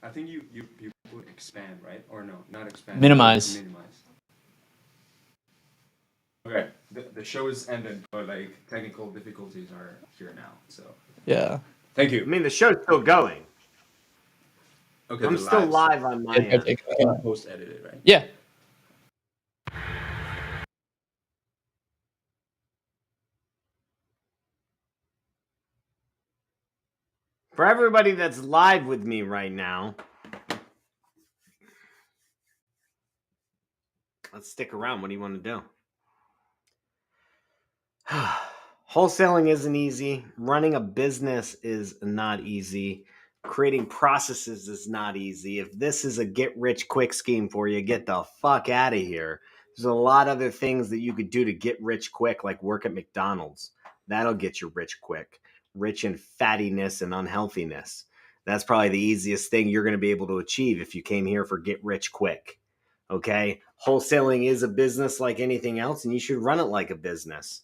I think you put expand, right? Or no, not expand. Minimize. Okay, the show is ended, but like technical difficulties are here now. So Yeah. thank you. I mean, the show's still going. Okay, I'm still live on my end. Post edited, right? Yeah. For everybody that's live with me right now, let's stick around. What do you want to do? Wholesaling isn't easy. Running a business is not easy. Creating processes is not easy. If this is a get-rich-quick scheme for you, get the fuck out of here. There's a lot of other things that you could do to get rich quick, like work at McDonald's. That'll get you rich quick. Rich in fattiness and unhealthiness. That's probably the easiest thing you're going to be able to achieve if you came here for get rich quick. Okay? Wholesaling is a business like anything else, and you should run it like a business.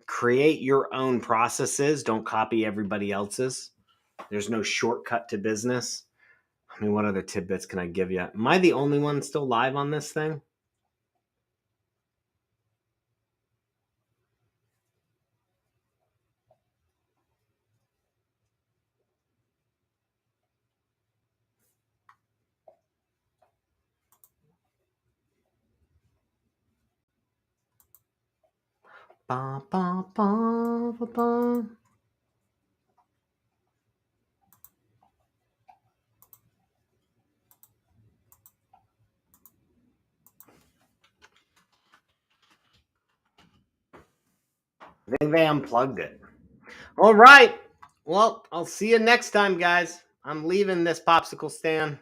Create your own processes. Don't copy everybody else's. There's no shortcut to business. I mean, what other tidbits can I give you? Am I the only one still live on this thing? Ba, ba, ba, ba, ba. I think they unplugged it. All right. Well, I'll see you next time, guys. I'm leaving this popsicle stand.